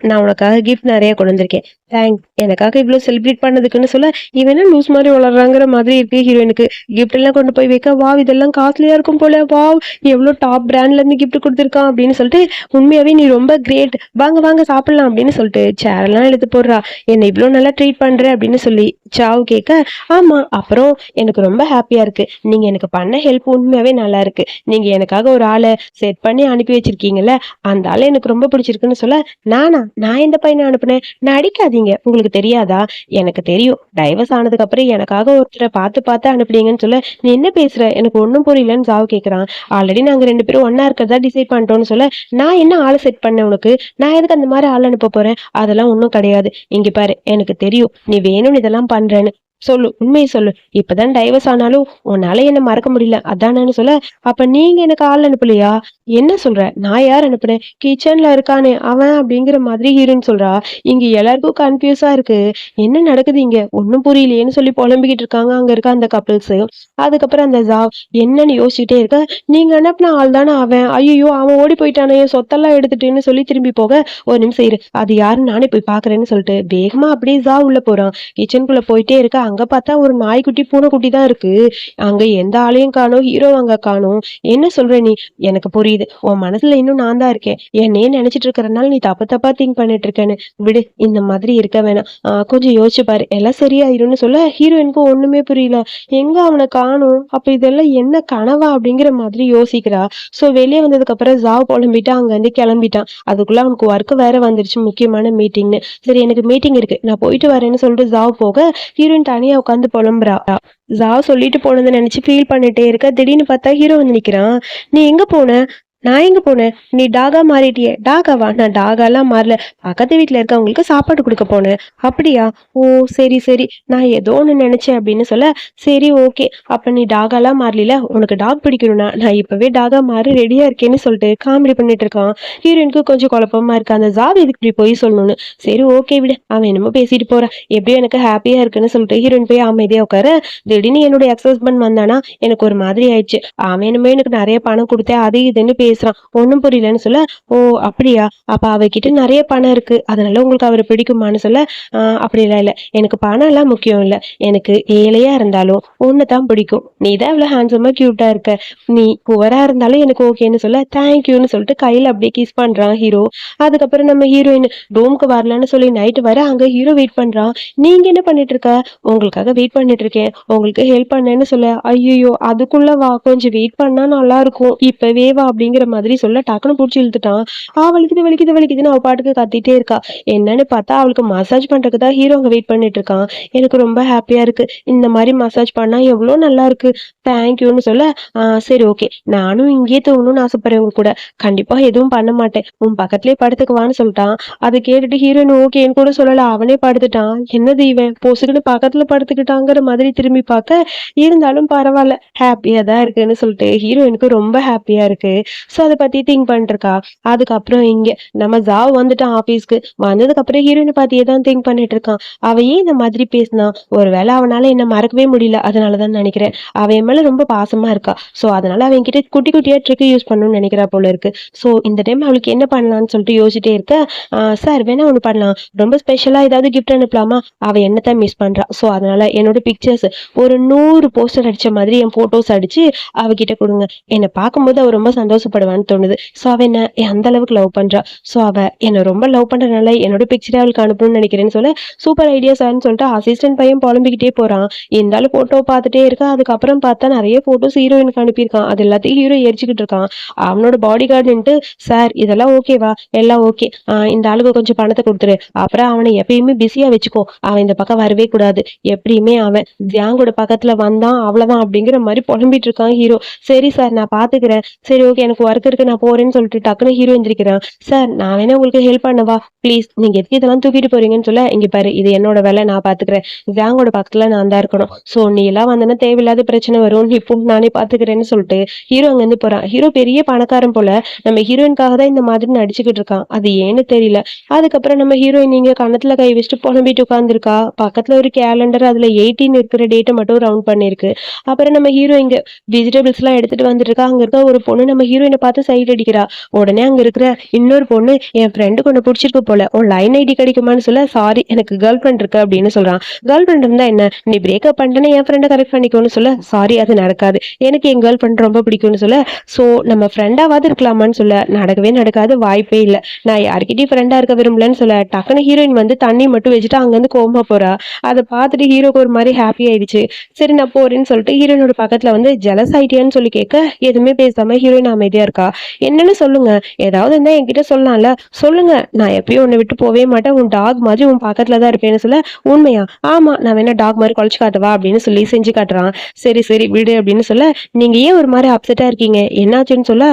நான் உனக்காக கிஃப்ட் நெறைய கொண்டு வந்திருக்கேன். தேங்க்ஸ். எனக்காக இவ்ளோ செலிப்ரேட் பண்ணதுக்குன்னு சொல்ல, இவன் என்ன லூஸ் மாரி வளர்றாங்கிற மாதிரி இருக்கு ஹீரோயினுக்கு. கிஃப்ட் எல்லாம் கொண்டு போய் வைக்க, "வாவ்! இதெல்லாம் காஸ்ட்லியா இருக்கும் போல. வாவ்! எவ்ளோ டாப் பிராண்ட்ல இருந்து கிஃப்ட் குடுத்துருக்கான்" அப்படின்னு சொல்லிட்டு, "உண்மையாவே நீ ரொம்ப கிரேட். வாங்க வாங்க சாப்பிடலாம்" அப்படின்னு சொல்லிட்டு சேரெல்லாம் இழுத்து போடுறா. "என்ன இவ்ளோ நல்லா ட்ரீட் பண்ற" அப்படின்னு சொல்லி சாவு கேட்க, "ஆமா. அப்புறம் எனக்கு ரொம்ப ஹேப்பியா இருக்கு. நீங்க எனக்கு பண்ண ஹெல்ப் உண்மையாவே நல்லா இருக்கு. நீங்க எனக்காக ஒரு ஆள செட் பண்ணி அனுப்பி வச்சிருக்கீங்கல்ல, அந்த ஆள எனக்கு ரொம்ப பிடிச்சிருக்குன்னு" சொல்ல, "நானா? நான் எந்த பையன அனுப்புனேன்? நடிக்காதீங்க. உங்களுக்கு தெரியாதா? எனக்கு தெரியும். டைவர்ஸ் ஆனதுக்கு அப்புறம் எனக்காக ஒருத்தர பார்த்து பார்த்து அனுப்புனீங்கன்னு" சொல்ல, "நீ என்ன பேசுற? எனக்கு ஒண்ணும் புரியலன்னு" சாவு கேட்குறான். "ஆல்ரெடி நாங்க 2 பேரும் ஒண்ணா இருக்கிறதா டிசைட் பண்ணிட்டோம்னு" சொல்ல, "நான் என்ன ஆள செட் பண்ணேன் உனக்கு? நான் எதுக்கு அந்த மாரி ஆள் அனுப்ப போறேன்? அதெல்லாம் ஒண்ணும் கிடையாது. இங்க பாரு, எனக்கு தெரியும். நீ வேணும்னு இதெல்லாம் பண்றேன்னு. சொல்லு, உண்மைய சொல்லு. இப்பதான் டைவர்ஸ் ஆனாலும் உன்னால என்ன மறக்க முடியல அதானேன்னு" சொல்ல, "அப்ப நீங்க எனக்கு ஆள் அனுப்பலையா? என்ன சொல்ற? நான் யார் அனுப்புனேன்? கிச்சன்ல இருக்கானே அவன்" அப்படிங்கிற மாதிரி ஹீரோயின் சொல்றா. இங்க எல்லாருக்கும் கன்ஃப்யூஸா இருக்கு. என்ன நடக்குது இங்க? ஒண்ணும் புரியலையேன்னு சொல்லி புலம்பிக்கிட்டு இருக்காங்க அங்க இருக்க அந்த கப்பிள்ஸ். அதுக்கப்புறம் அந்த ஜாவ் என்னன்னு யோசிச்சுட்டே இருக்க, "நீங்க அனுப்புன ஆள் தானே அவன். ஐயையோ! அவன் ஓடி போயிட்டானே! என் சொத்தெல்லாம் எடுத்துட்டுன்னு" சொல்லி திரும்பி போக, "ஒரு நிமிஷம் இரு. அது யாருன்னு நானே போய் பார்க்குறேன்னு" சொல்லிட்டு வேகமா அப்படியே ஜாவ் உள்ள போறான். கிச்சனுக்குள்ள போயிட்டே இருக்க, அங்க பார்த்தா ஒரு நாய்க்குட்டி, பூனைக்குட்டி தான் இருக்கு. அங்க எந்த ஆளையும் காணோம். ஹீரோவ அங்க காணோம். "என்ன சொல்ற நீ?" "எனக்கு புரியுது. உன் மனசுல இன்னும் நான் தான் இருக்கேன். என்னையே நினைச்சிட்டு இருக்கறனால நீ தப்பு தப்பா திங்க் பண்ணிட்டு இருக்கேன்னு. விடு. இந்த மாதிரி இருக்க வேணாம். கொஞ்சம் யோசிச்சு பாரு. எல்லாம் சரியாயிரும்னு" சொல்ல, ஹீரோயினுக்கு ஒண்ணுமே புரியல. எங்க அவன காணோம்? அப்ப இதெல்லாம் என்ன கனவா? அப்படிங்கிற மாதிரி யோசிக்கிறா. சோ வெளிய வந்ததுக்கு அப்புறம் ஜாவ் புலம்பிட்டு அங்கருந்து கிளம்பிட்டான். அதுக்குள்ள அவனுக்கு ஒர்க் வேற வந்துருச்சு, முக்கியமான மீட்டிங்ன்னு. "சரி எனக்கு மீட்டிங் இருக்கு. நான் போயிட்டு வரேன்னு" சொல்லிட்டு ஜாவ் போக, ஹீரோயின் தனியா உட்காந்து புலம்புறா. ஜாவ் சொல்லிட்டு போனத நினைச்சு ஃபீல் பண்ணிட்டே இருக்க, திடீர்னு பார்த்தா ஹீரோ வந்து நிக்கிறான். "நீ எங்க போன?" "நான் எங்க போனேன்? நீ டாகா மாறிட்டியே." "டாகாவா? நான் டாகாலாம் மாறல. பக்கத்து வீட்ல இருக்கவங்களுக்கு சாப்பாடு குடுக்க போனேன்." "அப்படியா? ஓ! சரி, சரி. நான் ஏதோ ஒண்ணு நெனச்சேன்" அப்படின்னு சொல்ல, "சரி ஓகே. அப்ப நீ டாகாலாம் மாறலில. உனக்கு டாக் பிடிக்கணும்னா, நான் இப்பவே டாகா மாற ரெடியா இருக்கேன்னு" சொல்லிட்டு காமெடி பண்ணிட்டு இருக்கான். ஹீரோயினுக்கு கொஞ்சம் குழப்பமா இருக்கு. அந்த ஜாப் எதுக்கு இப்படி பொய் சொல்லணும்னு. சரி ஓகே விடு. அவன் என்னமோ பேசிட்டு போறான். எப்படியோ எனக்கு ஹேப்பியா இருக்குன்னு சொல்லிட்டு ஹீரோயின் போய் அமைதியா உட்கார, திடீர்னு என்னோட எக்ஸ் ஹஸ்பண்ட் வந்தானா, எனக்கு ஒரு மாதிரி ஆயிடுச்சு. அவன் என்னமோ எனக்கு நெறைய பணம் குடுத்தேன், அது இதுன்னு பேசுறான். ஒண்ணும் புரியலன்னு சொல்ல, "ஓ! அப்படியா? அப்ப அவகிட்ட நெறைய பணம் இருக்கு. அதனால உங்களுக்கு அவர பிடிக்குமான்னு" சொல்ல, அப்படிலாம் இல்ல. எனக்கு பணம்லாம் முக்கியம் இல்ல. எனக்கு ஏழையா இருந்தாலும் உன்ன தான் பிடிக்கும். நீ தான் இவ்ளோ ஹேண்ட்ஸமா, கியூட்டா இருக்க. நீ புவரா இருந்தாலும் எனக்கு ஓகேன்னு" சொல்ல, "தேங்க் யூன்னு" சொல்லிட்டு கையில அப்படியே கிஸ் பண்றான் ஹீரோ. அதுக்கப்புறம் நம்ம ஹீரோயின் ரூமுக்கு வரலன்னு சொல்லி நைட் வர அங்க ஹீரோ வெயிட் பண்றான். "நீங்க என்ன பண்ணிட்டு இருக்க?" "உங்களுக்காக வெயிட் பண்ணிட்டு இருக்கேன். உங்களுக்கு ஹெல்ப் பண்ணேன்னு" சொல்ல, "ஐய்யய்யோ! அதுக்குள்ள வா. கொஞ்சம் வெயிட் பண்ணா நல்லா இருக்கும். இப்பவே வா" அப்படிங்கிற மாதிரி சொல்ல டக்குனு புடிச்சு இழுத்துட்டான். வலிக்குது, வலிக்குது, வலிக்குதுன்னு அவ பாட்டுக்கு கத்திட்டே இருக்கா. என்னன்னு பார்த்தா அவளுக்கு மசாஜ் பண்றதுக்கு தான் ஹீரோ அங்க வெயிட் பண்ணிட்டு இருக்கான். எனக்கு ரொம்ப ஹேப்பியா இருக்கு. இந்த மாரி மசாஜ் பண்ணா எவ்ளோ நல்லா இருக்கு. தேங்க் யூன்னு சொல்ல, சரி ஓகே. நானும் இங்கேயே தூங்கணும்னு ஆசைப்படுறேன் உங்க கூட. கண்டிப்பா எதுவும் பண்ண மாட்டேன். உன் பக்கத்திலேயே படுத்துக்குவான்னு சொல்லிட்டான். அத கேட்டுட்டு ஹீரோயின் ஓகேன்னு கூட சொல்லல. அவனே படுத்துட்டான். என்னது இவன் பொசுக்குன்னு பக்கத்துல படுத்துக்கிட்டாங்கிற மாதிரி திரும்பி பார்க்க, இருந்தாலும் பரவால்ல. ஹேப்பியா தான் இருக்குன்னு சொல்லிட்டு ஹீரோயினுக்கு ரொம்ப ஹேப்பியா இருக்கு. சோ அத பத்தி திங்க் பண்ணிட்டு இருக்கா. அதுக்கப்புறம் இங்க நம்ம ஜாவ் வந்துட்டான் ஆபீஸ்க்கு. வந்ததுக்கப்புறம் ஹீரோயின பத்தியே தான் திங்க் பண்ணிட்டு இருக்கான். அவ ஏன் இந்த மாதிரி பேசினா? ஒருவேளை அவனால என்ன மறக்கவே முடியல. அதனால தான் நெனைக்கிறேன். அவ என் மேல ரொம்ப பாசமா இருக்கா. சோ அதனால அவ என்கிட்ட குட்டி குட்டியா ட்ரிக் யூஸ் பண்ணணும்னு நெனைக்கிறா போல இருக்கு. சோ இந்த டைம் அவளுக்கு என்ன பண்ணலாம்னு சொல்லிட்டு யோசிச்சிட்டே இருக்க, சார் வேணா ஒண்ணு பண்ணலாம். ரொம்ப ஸ்பெஷலா ஏதாவது கிஃப்ட் அனுப்பலாமா? அவ என்னத்தான் மிஸ் பண்றா. சோ அதனால என்னோட பிக்சர்ஸ் ஒரு 100 போஸ்டர் அடிச்ச மாதிரி என் போட்டோஸ் அடிச்சு அவகிட்ட குடுங்க. என்ன பார்க்கும்போது அவ ரொம்ப சந்தோஷப்படுவான்னு தோணுது. சோ அவ என்ன அந்த அளவுக்கு லவ் பண்றா. சோ அவ என்ன ரொம்ப லவ் பண்றனால என்னோட பிக்சர அவளுக்கு அனுப்பணும்னு நினைக்கிறேன்னு சொல்ல, சூப்பர் ஐடியா சார்ன்னு சொல்லிட்டு அசிஸ்டன்ட் பையன் புலம்பிக்கிட்டே போறான். இருந்தாலும் போட்டோவ பார்த்துட்டே இருக்கா. அதுக்கப்புறம் பார்த்தா நெறைய போட்டோஸ் ஹீரோயினுக்கு அனுப்பியிருக்கான். அது எல்லாத்தையும் ஹீரோ எரிச்சுக்கிட்டு இருக்கான். அவனோட பாடி கார்டுன்ட்டு, "சார் இதெல்லாம் ஓகேவா? எல்லாம் ஓகே. இந்த ஆளுக்கு கொஞ்சம் பணத்த குடுத்துரு. அப்புறம் அவன எப்பயுமே பிஸியா வச்சுக்கோ. அவன் இந்த பக்கம் வரவே கூடாது. எப்படியுமே அவன் ஜியாங்கோட பக்கத்துல வந்தான் அவ்வளவுதான்" அப்படிங்கிற மாரி புலம்பிட்டு இருக்கான் ஹீரோ. "சரி சார் நான் பார்த்துக்கிறேன். சரி ஓகே எனக்கு ஒர்க் இருக்கு நான் போறேன்னு" சொல்லிட்டு டக்குனு ஹீரோ எந்திரிக்கிறான். "சார் நான் வேணா உங்களுக்கு ஹெல்ப் பண்ணவா? ப்ளீஸ் நீங்க எதுக்கு இதெல்லாம் தூக்கிட்டு போறீங்கன்னு" சொல்ல, "இங்க பாரு இது என்னோட வேலை நான் பார்த்துக்கிறேன். ஜாங்கோட பக்கத்துல நான் தான் இருக்கணும். சோ நீ எல்லாம் வந்தனா தேவையில்லாத பிரச்சனை வரும். வருண் நீ போ நானே பாத்துக்கிறேன்னு சொல்லிட்டு ஹீரோ அங்க இருந்து போறான். ஹீரோ பெரிய பணக்காரன் போல, நம்ம ஹீரோயின்காக தான் இந்த மாதிரி நடிச்சுக்கிட்டு இருக்கான். அது ஏன்னு தெரியல. அதுக்கப்புறம் நம்ம ஹீரோயின் இங்க கன்னத்துல கை வச்சுட்டு புலம்பிட்டு உட்காந்துருக்கா. பக்கத்துல ஒரு கேலண்டர், அதுல 18 இருக்கிற டேட்டை மட்டும் ரவுண்ட் பண்ணிருக்கு. அப்புறம் நம்ம ஹீரோ இங்க வெஜிடபிள்ஸ் எல்லாம் எடுத்துட்டு வந்துட்டு இருக்கா. அங்க இருக்க ஒரு பொண்ணு நம்ம ஹீரோயினை பார்த்து சைட் அடிக்கிறா. உடனே அங்க இருக்கிற இன்னொரு பொண்ணு, என் ஃப்ரெண்டுக்கு ஒண்ணு பிடிச்சிருக்கு போல, உன் லைன் ஐடி கிடைக்குமான்னு சொல்ல, சாரி எனக்கு கேர்ள் ஃப்ரெண்ட் இருக்கு அப்படின்னு சொல்றான். கேர்ள் ஃப்ரெண்ட் இருந்தா என்ன, நீ பிரேக்கப் பண்ணிட்டேன்னு என் ஃப்ரெண்டை கரெக்ட் பண்ணிக்கோன்னு சொல்ல, சாரி அது நடக்காது, எனக்கு என் கேர்ள் ஃப்ரெண்ட் ரொம்ப பிடிக்கும்னு சொல்ல, சோ நம்ம ஃப்ரெண்டாவது இருக்கலாமான்னு சொல்ல, நடக்கவே நடக்காது, வாய்ப்பே இல்லை, நான் யார்கிட்டயும் ஃப்ரெண்டா இருக்க விரும்பலன்னு சொல்ல, டக்குனு ஹீரோயின் வந்து தண்ணி மட்டும் வச்சுட்டு அங்கிருந்து கோமா போறா. அதை பார்த்துட்டு ஹீரோக்கு ஒரு மாதிரி ஹாப்பி ஆயிடுச்சு. சரி நான் போறேன்னு சொல்லிட்டு ஹீரோயினோட பக்கத்துல வந்து ஜெலஸ் ஆயிட்டியான்னு சொல்லி கேட்க, எதுவுமே பேசாம ஹீரோயின் அமைதியா இருக்கா. என்னன்னு சொல்லுங்க, ஏதாவது இருந்தா என்கிட்ட சொல்லலாம்ல, சொல்லுங்க, நான் எப்பயும் உன்னை விட்டு போவே மாட்டேன், உன் டாக் மாதிரி உன் பக்கத்துல தான் இருப்பேன்னு சொல்ல, உண்மையா, ஆமா நான் வேணா டாக் மாதிரி குலைச்சு காட்டுவா அப்படின்னு சொல்லி செஞ்சு காட்டுறான். சரி சரி விடு அப்படின்னு சொல்ல, நீங்க ஏன் ஒரு மாதிரி அப்செட்டா இருக்கீங்க, என்னாச்சுன்னு சொல்ல,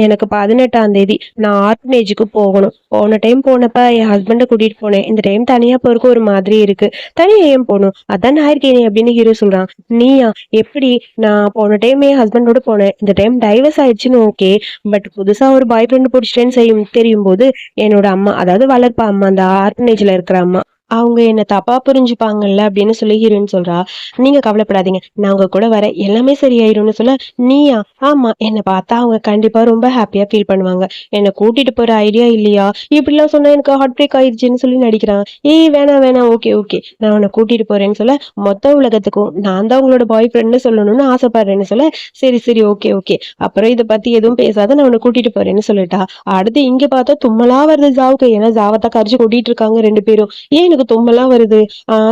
எனக்கு 18ஆம் தேதி நான் ஆர்ஃபனேஜுக்கு போகணும், போன டைம் போனப்ப என் ஹஸ்பண்டை கூட்டிட்டு போனேன், இந்த டைம் தனியா போறதுக்கு ஒரு மாதிரி இருக்கு, தனியா ஏன் போகணும், அதான் நான் இருக்கேனே அப்படின்னு ஹீரோ சொல்றான். நீயா, எப்படி, நான் போன டைம் என் ஹஸ்பண்டோட போனேன், இந்த டைம் டைவர்ஸ் ஆயிடுச்சுன்னு ஓகே, பட் புதுசா ஒரு பாய் ஃப்ரெண்ட் பிடிச்சிட்டேன்னு தெரியும் போது என்னோட அம்மா, அதாவது வளர்ப்பா அம்மா, அந்த ஆர்ஃபனேஜ்ல இருக்கிற அம்மா, அவங்க என்ன தப்பா புரிஞ்சுப்பாங்கல்ல அப்படின்னு சொல்லி ஹீரோயின் சொல்றா. நீங்க கவலைப்படாதீங்க, நான் உங்க கூட வர, எல்லாமே சரியாயிரும்னு சொல்ல, நீயா, ஆமா என்னை பார்த்தா அவங்க கண்டிப்பா ரொம்ப ஹாப்பியா ஃபீல் பண்ணுவாங்க, என்னை கூட்டிட்டு போற ஐடியா இல்லையா, இப்படிலாம் சொன்னா எனக்கு ஹார்ட் பிரேக் ஆயிடுச்சுன்னு சொல்லி நடிக்கிறான். ஏய் வேணாம் வேணாம், ஓகே ஓகே நான் உன்னை கூட்டிட்டு போறேன்னு சொல்ல, மொத்த உலகத்துக்கும் நான் தான் உங்களோட பாய் ஃப்ரெண்ட்னு சொல்லணும்னு ஆசைப்படுறேன்னு சொல்ல, சரி சரி ஓகே ஓகே, அப்புறம் இதை பத்தி எதுவும் பேசாத, நான் உன்னை கூட்டிட்டு போறேன்னு சொல்லிட்டா. அடுத்து இங்க பார்த்தா தும்மலா வருது ஜாவுக்கு, ஏன்னா ஜாவத்தா கரிச்சு கொட்டிட்டு இருக்காங்க ரெண்டு பேரும். ஏன் எனக்கு தும்மலாம் வருது,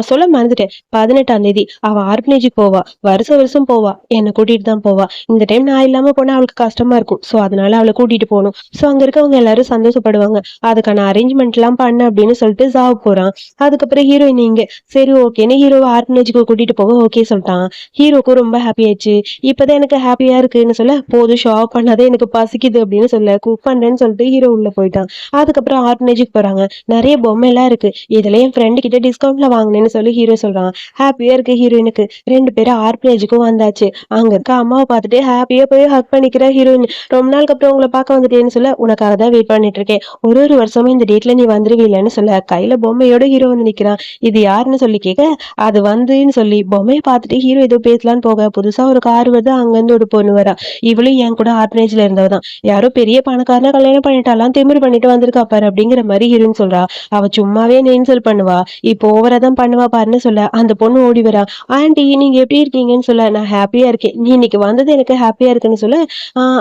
சொல்ல மறந்துட்டேன், 18ஆம் தேதி அவ ஆர்பனேஜுக்கு போவா, வருஷம் வருஷம் போவா, என்னை கூட்டிட்டு தான் போவா, இந்த டைம் நான் இல்லாம போனா அவளுக்கு கஷ்டமா இருக்கும், சோ அதனால அவளை கூட்டிட்டு போகணும், சோ அங்க இருக்கவங்க எல்லாரும் சந்தோஷப்படுவாங்க, அதுக்கான அரேஞ்ச்மெண்ட் எல்லாம் பண்ண அப்படின்னு சொல்லிட்டு ஜாவ் போறான். அதுக்கப்புறம் ஹீரோயின் இங்க சரி ஓகேன்னு ஹீரோவை ஆர்பனேஜுக்கு கூட்டிட்டு போக ஓகே சொல்லிட்டான். ஹீரோக்கும் ரொம்ப ஹாப்பி ஆயிடுச்சு. இப்பதான் எனக்கு ஹாப்பியா இருக்குன்னு சொல்ல, போதும் ஷாப் பண்ணாதே, எனக்கு பசிக்குது அப்படின்னு சொல்ல, குக் பண்றேன்னு சொல்லிட்டு ஹீரோ உள்ள போயிட்டான். அதுக்கப்புறம் ஆர்பனேஜுக்கு போறாங்க. நிறைய பொம்மை எல்லாம் இருக்கு, இதுல என் ஃப்ரெண்டு கிட்ட டிஸ்கவுண்ட்ல வாங்கினேன்னு சொல்லி ஹீரோ சொல்றான். ஹாப்பியா இருக்கு ஹீரோயினுக்கு. ரெண்டு பேரும் ஆர்பனேஜுக்கும் வந்தாச்சு. அங்க இருக்க அம்மாவை பார்த்துட்டு ஹாப்பியா போய் ஹக் பண்ணிக்கிற ஹீரோயின். ரொம்ப நாளுக்கு அப்புறம் உங்களை பார்க்க வந்துட்டேன்னு சொல்ல, உனக்காக தான் வெயிட் பண்ணிட்டு இருக்கேன், ஒரு வருஷமும் இந்த டேட்ல நீ வந்துருவீலன்னு சொல்ல, கையில பொம்மையோட ஹீரோ வந்து நிக்கிறான். இது யாருன்னு சொல்லி கேட்க, அது வந்துன்னு சொல்லி பொம்மையை பார்த்துட்டு ஹீரோ ஏதோ பேசலான்னு போக, புதுசா ஒரு கார் வருது, அங்க இருந்து ஒரு பொண்ணு வரா. இவளும் என் கூட ஆர்பனேஜ்ல இருந்தவதான், யாரோ பெரிய பணக்காரனா கல்யாணம் பண்ணிட்டாலாம், திமிரு பண்ணிட்டு வந்திருக்கா பாரு அப்படிங்கிற மாதிரி ஹீரோன்னு சொல்றா. அவ சும்மாவே இன்சல்ட் பண்ணுவா, இப்போ ஓவரா தான் பண்ணுவா பாருன்னு சொல்ல, அந்த பொண்ணு ஓடி வரா. ஆண்டி நீங்க எப்படி இருக்கீங்கன்னு சொல்ல, நான் ஹாப்பியா இருக்கேன், நீ இன்னைக்கு வந்தது எனக்கு ஹாப்பியா இருக்குன்னு சொல்ல,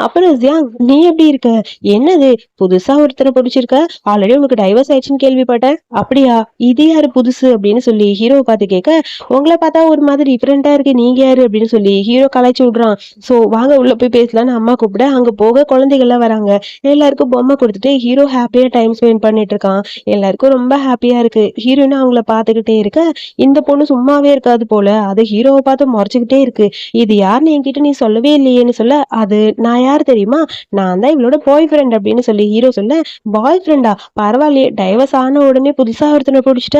அப்புறம் ஜியாங் நீ எப்படி இருக்க, என்னது புதுசா ஒருத்தரை பிடிச்சிருக்க, ஆல்ரெடி உனக்கு டைவர்ஸ் ஆயிடுச்சுன்னு கேள்விப்பட்டேன், அப்படியா, இது யாரு புதுசு அப்படின்னு சொல்லி ஹீரோவை பார்த்து கேட்க, உங்களை பார்த்தா ஒரு மாதிரி டிஃப்ரெண்டா இருக்கு, நீங்க யாரு அப்படின்னு சொல்லி ஹீரோ கலாய்ச்சி விடுறான். சோ வாங்க உள்ள போய் பேசலான்னு அம்மா கூப்பிட, அங்க போக குழந்தைகள்லாம் வராங்க. எல்லாருக்கும் பொம்மை கொடுத்துட்டு ஹீரோ ஹாப்பியா டைம் ஸ்பெண்ட் பண்ணிட்டு இருக்கான். எல்லாருக்கும் ரொம்ப ஹாப்பியா இருக்கு. ஹீரோயின் அவங்கள பாத்துக்கிட்டே இருக்க, இந்த பொண்ணு சும்மாவே இருக்காது போல, அது ஹீரோவை பார்த்து முறைச்சுக்கிட்டே இருக்கு. இது யாருன்னு என்கிட்ட நீ சொல்லவே இல்லையேன்னு சொல்ல, அது நான் யார் தெரியுமா, நான் தான் இவளோட பாய் ஃப்ரெண்ட் அப்படின்னு சொல்லி ஹீரோ சொல்ல, பாய் ஃப்ரெண்டா, பரவாயில்லையே, டைவர்ஸ் ஆன உடனே புதுசா ஒருத்தனை பிடிச்சிட்ட,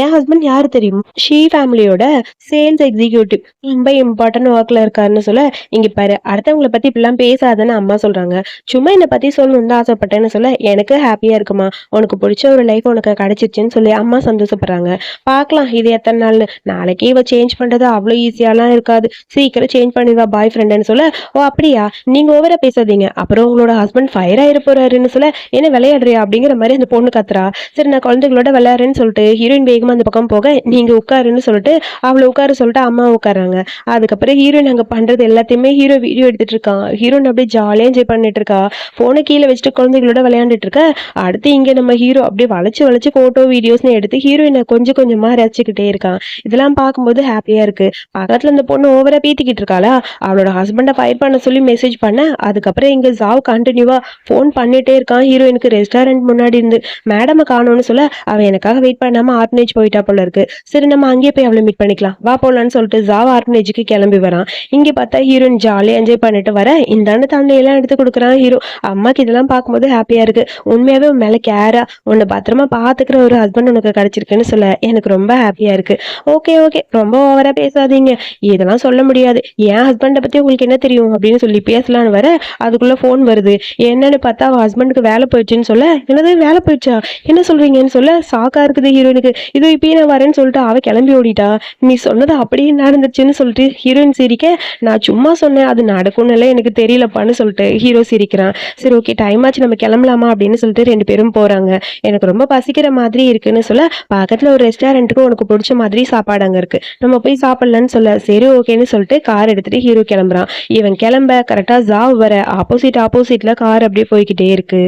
என் ஹஸ்பண்ட் யாரு தெரியும், ஷீ ஃபேமிலியோட சேல்ஸ் எக்ஸிக்யூட்டிவ், ரொம்ப இம்பார்ட்டன்ட் ஒர்க்ல இருக்காருன்னு சொல்ல, இங்க பாரு அடுத்தவங்களை பத்தி இப்படிலாம் பேசாதன்னு அம்மா சொல்றாங்க, சும்மா என்னை பத்தி சொல்லணும்னு தான் ஆசைப்பட்டேன்னு சொல்ல, எனக்கு ஹாப்பியா இருக்குமா, உனக்கு பிடிச்ச ஒரு லைஃப் உனக்கு கிடைச்சிருச்சுன்னு சொல்லி அம்மா சந்தோஷப்படுறாங்க. பார்க்கலாம் இது எத்தனை நாள், நாளைக்கே இவ சேஞ்ச் பண்றது அவ்வளோ ஈஸியாலாம் இருக்காது, சீக்கிரம் சேஞ்ச் பண்ணிடுவா பாய் ஃப்ரெண்டுன்னு சொல்ல, ஓ அப்படியா, நீங்க ஓவரா பேசாதீங்க, அப்புறம் உங்களோட ஹஸ்பண்ட் ஃபயர் ஆயிர போறாருன்னு சொல்ல, என்ன விளையாடுறியா அப்படிங்கிற மாதிரி அந்த பொண்ணு கத்துறா. சரி நான் குழந்தைகளோட விளையாடுறேன்னு சொல்லிட்டு ஹீரோயின் வேகமா அந்த பக்கம் போக, நீங்க உட்காருன்னு சொல்லிட்டு அவளை உட்கார சொல்லிட்டு அம்மா உட்காராங்க. அதுக்கப்புறம் ஹீரோயின் அங்க பண்றது எல்லாத்தையுமே ஹீரோ வீடியோ எடுத்துட்டு இருக்கான். ஹீரோயின் அப்படியே ஜாலியா என்ஜாய் பண்ணிட்டு இருக்கா. போனை கீழே வச்சுட்டு குழந்தைகளோட விளையாண்டுட்டு இருக்க. அடுத்து இங்க நம்ம ஹீரோ அப்படியே வளைச்சு வளைச்சு போட்டோ வீடியோஸ்னு எடுத்து ஹீரோயினை கொஞ்சம் கொஞ்சமா ரசிச்சுக்கிட்டே இருக்கான். இதெல்லாம் பார்க்கும்போது ஹாப்பியா இருக்கு. பக்கத்துல இந்த பொண்ணு ஓவரா பீத்திக்கிட்டு இருக்காளா, அவளோட ஹஸ்பண்டை ஃபயர் பண்ண சொல்லி மெசேஜ் பண்ண, அதுக்கப்புறம் இங்க ஜாவ் கண்டினியூவா ஃபோன் பண்ணிட்டே இருக்கான் ஹீரோயினுக்கு. ரெஸ்டாரண்ட் முன்னாடி இருந்து மேடமை காணோன்னு சொல்ல, அவ எனக்காக வெயிட் பண்ணாம ஆர்பனேஜ் போயிட்டா போல இருக்கு, சரி நம்ம அங்கேயே போய் அவளை மீட் பண்ணிக்கலாம் வா போலான்னு சொல்லிட்டு ஜாவ் ஆர்பனேஜுக்கு கிளம்பி வரான். இங்க பார்த்தா ஹீரோயின் ஜாலியா என்ஜாய் பண்ணிட்டு வர, இந்தாண்டு தண்ணி எல்லாம் எடுத்து கொடுக்குறான் ஹீரோ. அம்மாக்கு இதெல்லாம் பார்க்கும்போது ஹாப்பியா இருக்கு. உண்மையாவே உன் மேல கேரா, உன்னை பத்திரமா பாத்துக்கிற ஒரு ஹஸ்பண்ட் உனக்கு கிடைச்சிருக்குன்னு சொல்ல எனக்கு ரொம்ப ஹாப்பியா இருக்கு. ஓகே ஓகே, ரொம்ப ஓவரா பேசாதீங்க, இதெல்லாம் சொல்ல முடியாது, என் ஹஸ்பண்டை பத்தி உங்களுக்கு என்ன தெரியும் அப்படின்னு சொல்லி பேசலான்னு வர அதுக்குள்ள ஃபோன் வருது. என்னன்னு பார்த்தா அவ ஹஸ்பண்டுக்கு வேலை போயிடுச்சுன்னு சொல்ல, என்னது வேலை போயிடுச்சா, என்ன சொல்றீங்கன்னு சொல்ல ஷாக்கா இருக்குது ஹீரோயினுக்கு. இதோ இப்பயே நான் வரேன்னு சொல்லிட்டு அவ கிளம்பி ஓடிட்டா. நீ சொன்னது அப்படியே நடந்துச்சுன்னு சொல்லிட்டு ஹீரோயின் சிரிக்க, நான் சும்மா சொன்னேன், அது நடக்கும்னு எனக்கு தெரியலப்பான்னு சொல்லிட்டு ஹீரோ சிரிக்கிறான். சரி ஓகே, டைம் ஆச்சு, நம்ம கிளம்பலாமா அப்படின்னு சொல்லிட்டு 2 பேரும் போறாங்க. எனக்கு ரொம்ப பசிக்கிற மாதிரி இருக்குன்னு சொல்ல, பக்கத்துல ஒரு ரெஸ்டாரண்ட்டுக்கு உனக்கு பிடிச்ச மாதிரி சாப்பாடு அங்க இருக்கு, நம்ம போய் சாப்பிடலான்னு சொல்ல, சரி ஓகேன்னு சொல்லிட்டு கார் எடுத்துட்டு ஹீரோ கிளம்புறான். இவன் கிளம்ப கரெக்டா ஜாவ் வர ஆப்போசிட்ல கார் அப்படியே போய்கிட்டே இருக்கு.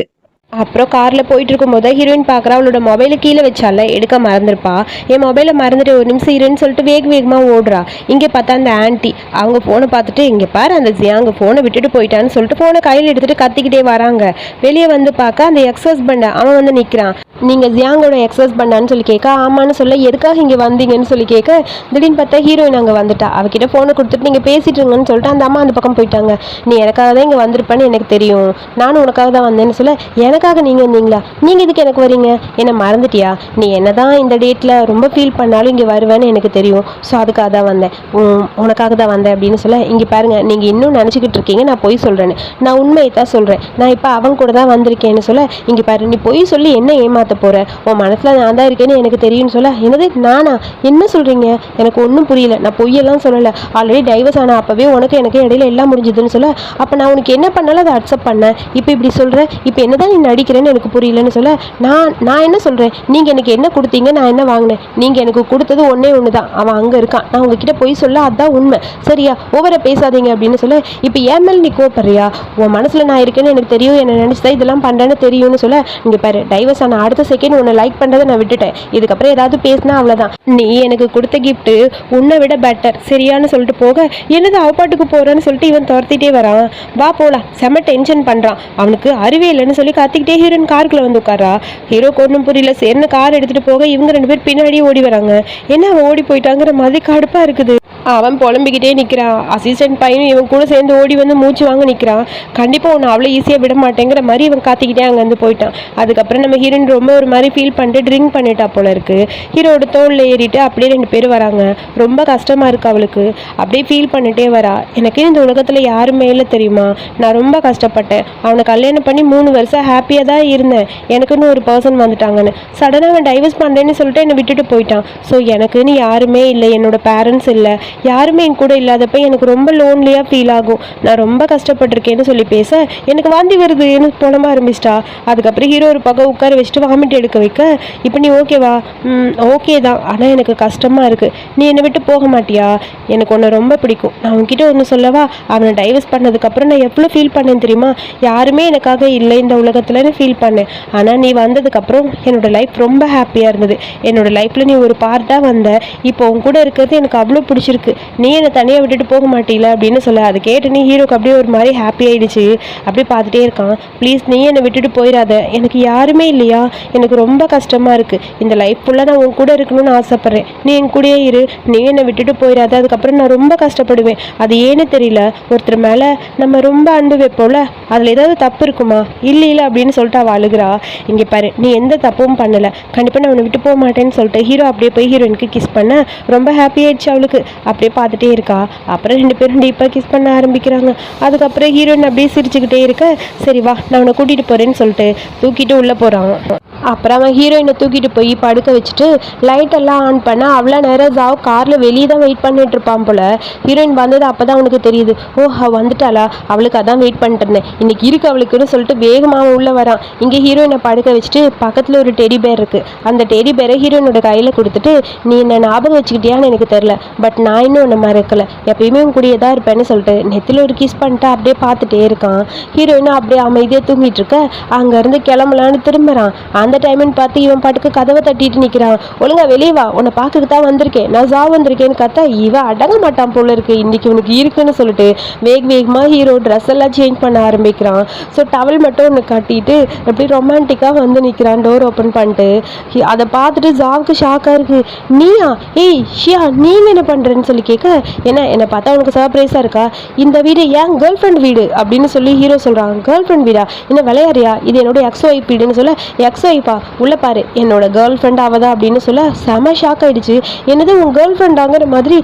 அப்புறம் காரில் போயிட்டு இருக்கும்போது ஹீரோயின் பார்க்குறா, அவளோட மொபைலை கீழே வச்சால எடுக்க மறந்துருப்பா. என் மொபைலை மறந்துட்டு ஒரு நிமிஷம் இருன்னு சொல்லிட்டு வேகமாக ஓடுறா. இங்கே பார்த்தா அந்த ஆன்ட்டி அவங்க ஃபோனை பார்த்துட்டு, இங்கே பாரு அந்த ஜியாங்க ஃபோனை விட்டுட்டு போயிட்டான்னு சொல்லிட்டு ஃபோனை கையில் எடுத்துகிட்டு கத்திக்கிட்டே வராங்க. வெளியே வந்து பார்க்க அந்த எக்ஸ் ஹஸ்பண்டை அவன் வந்து நிற்கிறான். நீங்கள் ஜியாங்கோட எக்ஸ் ஹஸ்பண்டான்னு சொல்லி கேட்க, ஆமான்னு சொல்ல, எதுக்காக இங்கே வந்தீங்கன்னு சொல்லி கேட்க, திடீர்னு பார்த்தா ஹீரோயின் அங்கே வந்துட்டா. அவகிட்ட ஃபோனை கொடுத்துட்டு நீங்கள் பேசிட்டு இருங்கன்னு சொல்லிட்டு அந்த அம்மா அந்த பக்கம் போயிட்டாங்க. நீ எனக்காக தான் இங்கே வந்திருப்பேன்னு எனக்கு தெரியும், நானும் உனக்காக தான் வந்தேன்னு சொல்ல, எனக்காக நீங்கள் வந்தீங்களா, நீங்கள் இதுக்கு எனக்கு வரீங்க, என்னை மறந்துட்டியா, நீ என்னதான் இந்த டேட்டில் ரொம்ப ஃபீல் பண்ணாலும் இங்கே வருவேன்னு எனக்கு தெரியும், ஸோ அதுக்காக தான் வந்தேன், உனக்காக தான் வந்தேன் அப்படின்னு சொல்ல, இங்கே பாருங்கள் நீங்கள் இன்னும் நினச்சிக்கிட்டு இருக்கீங்க நான் பொய் சொல்கிறேன்னு, நான் உண்மையை தான் சொல்கிறேன், நான் இப்போ அவங்க கூட தான் வந்திருக்கேன்னு சொல்ல, இங்கே பாரு நீ பொய் சொல்லி என்ன ஏமாற்ற போகிற, உன் மனசில் நான் தான் இருக்கேன்னு எனக்கு தெரியும்னு சொல்ல, என்னது நானா, என்ன சொல்கிறீங்க, எனக்கு ஒன்றும் புரியல, நான் பொய்யெல்லாம் சொல்லலை, ஆல்ரெடி டைவர்ஸ் ஆனால் அப்போவே உனக்கு எனக்கு இடையில எல்லாம் முடிஞ்சுதுன்னு சொல்ல, அப்போ நான் உனக்கு என்ன பண்ணாலும் அதை அக்செப்ட் பண்ணேன், இப்போ இப்படி சொல்கிறேன், இப்போ என்ன தான் நீ நடிக்கிறேன்னு எனக்கு புரியலன்னு சொல்ல, நான் என்ன சொல்கிறேன், நீங்கள் எனக்கு என்ன கொடுத்தீங்க, நான் என்ன வாங்கினேன், நீங்கள் எனக்கு கொடுத்தது ஒன்றே ஒன்று தான், அவன் அங்கே இருக்கான், நான் உங்ககிட்ட போய் சொல்ல அதுதான் உண்மை, சரியா, ஓவரை பேசாதீங்க அப்படின்னு சொல்ல, இப்போ ஏன் மேலே நீ கோப்படுறியா, உன் மனசில் நான் இருக்கேன்னு எனக்கு தெரியும், என்ன நினச்சிதான் இதெல்லாம் பண்ணுறேன்னு தெரியும்னு சொல்ல, இங்கே பாரு டைவர்ஸ் ஆன அடுத்த செகண்ட் உன்னை லைக் பண்ணுறதை நான் விட்டுட்டேன், இதுக்கப்புறம் ஏதாவது பேசினா அவ்வளோதான், நீ எனக்கு கொடுத்த கிஃப்ட்டு உன்னை விட பெட்டர், சரியான்னு சொல்லிட்டு போக, என்னது அவப்பாட்டுக்கு போகிறேன்னு சொல்லிட்டு இவன் துரத்திட்டே வரான். வா போகலாம், செம்ம டென்ஷன் பண்ணுறான், அவனுக்கு அறிவே இல்லைன்னு சொல்லி கத்திக்கிட்டே ஹீரோயின் காருக்குள்ள வந்து உட்காரா. ஹீரோக்கு ஒன்றும் புரியல, சேர்ந்து கார் எடுத்துகிட்டு போக இவங்க 2 பேர் பின்னாடியே ஓடி வராங்க. என்ன அவன் ஓடி போயிட்டாங்கிற மாதிரி கடுப்பாக இருக்குது. அவன் புலம்பிக்கிட்டே நிற்கிறான். அசிஸ்டன்ட் பையனும் இவன் கூட சேர்ந்து ஓடி வந்து மூச்சு வாங்க நிற்கிறான். கண்டிப்பாக ஒன்று அவ்வளோ ஈஸியாக விட மாட்டேங்கிற மாதிரி இவன் காத்திக்கிட்டே அங்கேருந்து போயிட்டான். அதுக்கப்புறம் நம்ம ஹீரோயின் ரொம்ப ஒரு மாதிரி ஃபீல் பண்ணிட்டு ட்ரிங்க் பண்ணிட்டா போல இருக்கு. ஹீரோட தோளில் ஏறிட்டு அப்படியே 2 பேர் வராங்க. ரொம்ப கஷ்டமாக இருக்குது அவளுக்கு. அப்படியே ஃபீல் பண்ணிட்டே வரா. எனக்கு இந்த உலகத்தில் யாருமே இல்லை தெரியுமா, நான் ரொம்ப கஷ்டப்பட்டேன், அவனை கல்யாணம் பண்ணி 3 வருஷம் ஹாப்பியாக தான் இருந்தேன், எனக்குன்னு ஒரு பர்சன் வந்துட்டாங்கன்னு, சடனாக அவன் டைவர்ஸ் பண்ணுறேன்னு சொல்லிட்டு என்னை விட்டுட்டு போயிட்டான். ஸோ எனக்குன்னு யாருமே இல்லை, என்னோட பேரண்ட்ஸ் இல்லை, யாருமே என் கூட இல்லாதப்ப எனக்கு ரொம்ப லோன்லியாக ஃபீல் ஆகும், நான் ரொம்ப கஷ்டப்பட்டிருக்கேன்னு சொல்லி பேச எனக்கு வாந்தி வருதுன்னு புலம்ப ஆரம்பிச்சிட்டா. அதுக்கப்புறம் ஹீரோ ஒரு பக்கம் உட்கார வச்சுட்டு வாமிட் எடுக்க வைக்க, இப்போ நீ ஓகேவா, ஓகே தான், ஆனால் எனக்கு கஷ்டமாக இருக்குது, நீ என்னை விட்டு போக மாட்டியா, எனக்கு உன்னை ரொம்ப பிடிக்கும், நான் உன்கிட்ட ஒன்று சொல்லவா, அவனை டைவர்ஸ் பண்ணதுக்கப்புறம் நான் எவ்வளோ ஃபீல் பண்ணேன் தெரியுமா, யாருமே எனக்காக இல்லை இந்த உலகத்துலன்னு ஃபீல் பண்ணேன், ஆனால் நீ வந்ததுக்கப்புறம் என்னோடய லைஃப் ரொம்ப ஹாப்பியாக இருந்தது, என்னோடய லைஃப்பில் நீ ஒரு பார்ட்டாக வந்த, இப்போ உன் கூட இருக்கிறது எனக்கு அவ்வளோ பிடிச்சிருக்கு, நீ என்னை தனியாக விட்டுட்டு போக மாட்டீல அப்படின்னு சொல்ல, அது கேட்டு நீ ஹீரோக்கு அப்படியே ஒரு மாதிரி ஹாப்பி ஆகிடுச்சு. அப்படியே பார்த்துட்டே இருக்கான். ப்ளீஸ் நீ என்னை விட்டுட்டு போயிடாத, எனக்கு யாருமே இல்லையா, எனக்கு ரொம்ப கஷ்டமாக இருக்குது, இந்த லைஃப் ஃபுல்லாக நான் உன் கூட இருக்கணும்னு ஆசைப்பட்றேன், நீ என் கூடயே இரு, நீ என்னை விட்டுட்டு போயிடாத, அதுக்கப்புறம் நான் ரொம்ப கஷ்டப்படுவேன், அது ஏன்னு தெரியல, ஒருத்தர் மேலே நம்ம ரொம்ப அன்பு வைப்போம்ல, அதில் ஏதாவது தப்பு இருக்குமா, இல்லை அப்படின்னு சொல்லிட்டு அவள் அழுகிறா. இங்கே பாரு நீ எந்த தப்பும் பண்ணலை, கண்டிப்பாக நான் உன்னை விட்டு போக மாட்டேன்னு சொல்லிட்டு ஹீரோ அப்படியே போய் ஹீரோயினுக்கு கிஸ் பண்ண ரொம்ப ஹாப்பி ஆயிடுச்சு அவளுக்கு. அப்படியே பார்த்துட்டே இருக்கா. அப்புறம் 2 பேரும் டீப்பாக கிஸ் பண்ண ஆரம்பிக்கிறாங்க. அதுக்கப்புறம் ஹீரோயின் அப்படியே சிரிச்சுக்கிட்டே இருக்க, சரி வா நான் உன்னை கூட்டிகிட்டு போகிறேன்னு சொல்லிட்டு தூக்கிட்டு உள்ளே போகிறாங்க. அப்புறம் அவன் ஹீரோயினை தூக்கிட்டு போய் படுக்க வச்சுட்டு லைட்டெல்லாம் ஆன் பண்ண, அவ்வளோ நேரம் ஜாவ் காரில் வெளியே தான் வெயிட் பண்ணிட்டு இருப்பான் போல. ஹீரோயின் வந்தது அப்போ தான் அவனுக்கு தெரியுது, ஓ வந்துட்டாளா, அவளுக்கு அதான் வெயிட் பண்ணிட்டு இருந்தேன், இன்னைக்கு இருக்கு அவளுக்குன்னு சொல்லிட்டு வேகமாக உள்ளே வரான். இங்கே ஹீரோயினை படுக்க வச்சுட்டு பக்கத்தில் ஒரு டெடி பேர் இருக்குது. அந்த டெடி பேரை ஹீரோயினோட கையில் கொடுத்துட்டு, நீ என்ன ஞாபகம் வச்சுக்கிட்டியான்னு எனக்கு தெரில, பட் நான் இன்னும் உன்னை மறக்கலை, எப்பயுமே உன் கூடியே தான் இருப்பேன்னு சொல்லிட்டு நெத்தியில் ஒரு கிஸ் பண்ணிட்டு அப்படியே பார்த்துட்டே இருக்கான். ஹீரோயினும் அப்படியே அமைதியாக தூங்கிட்டு இருக்க, அங்கேருந்து கிளம்பலான்னு திரும்புகிறான். அந்த டைம்னு பார்த்து இவன் பாட்டுக்கு கதவை தட்டிட்டு நிற்கிறான். ஒழுங்கா வெளியே வா, உன்னை பார்க்க தான் வந்திருக்கேன், நான் ஜா வந்திருக்கேன்னு கத்தா இவன் அடங்க மாட்டான் போல இருக்கு, இன்னைக்கு இவனுக்கு இருக்குன்னு சொல்லிட்டு வேகமாக ஹீரோ ட்ரெஸ் எல்லாம் சேஞ்ச் பண்ண ஆரம்பிக்கிறான். ஸோ டவல் மட்டும் ஒன்று கட்டிட்டு எப்படி ரொமான்டிக்காக வந்து நிற்கிறான் டோர் ஓப்பன் பண்ணிட்டு. அதை பார்த்துட்டு ஜாவுக்கு ஷாக்காக இருக்கு. நீயா, ஏய் ஷியா நீங்கள் என்ன பண்ணுறேன்னு சொல்லி கேட்க, என்னை பார்த்தா உனக்கு சர்ப்ரைஸாக இருக்கா, இந்த வீடு ஏன் கேர்ள் ஃப்ரெண்ட் வீடு அப்படின்னு சொல்லி ஹீரோ சொல்கிறான். கேர்ள் ஃப்ரெண்ட் வீடா, என்ன விளையாடுறியா, இது என்னோட எக்ஸ் ஒய்ஃப் வீடுன்னு சொல்ல, எக்ஸ் ஒய்ஃபா உள்ள பாரு என்னோட கேர்ள் ஃப்ரெண்ட் அவதான் அப்படின்னு சொல்ல செம ஷாக் ஆயிடுச்சு. என்னது உன் கேர்ள் ஃப்ரெண்டாங்கிற மாதிரி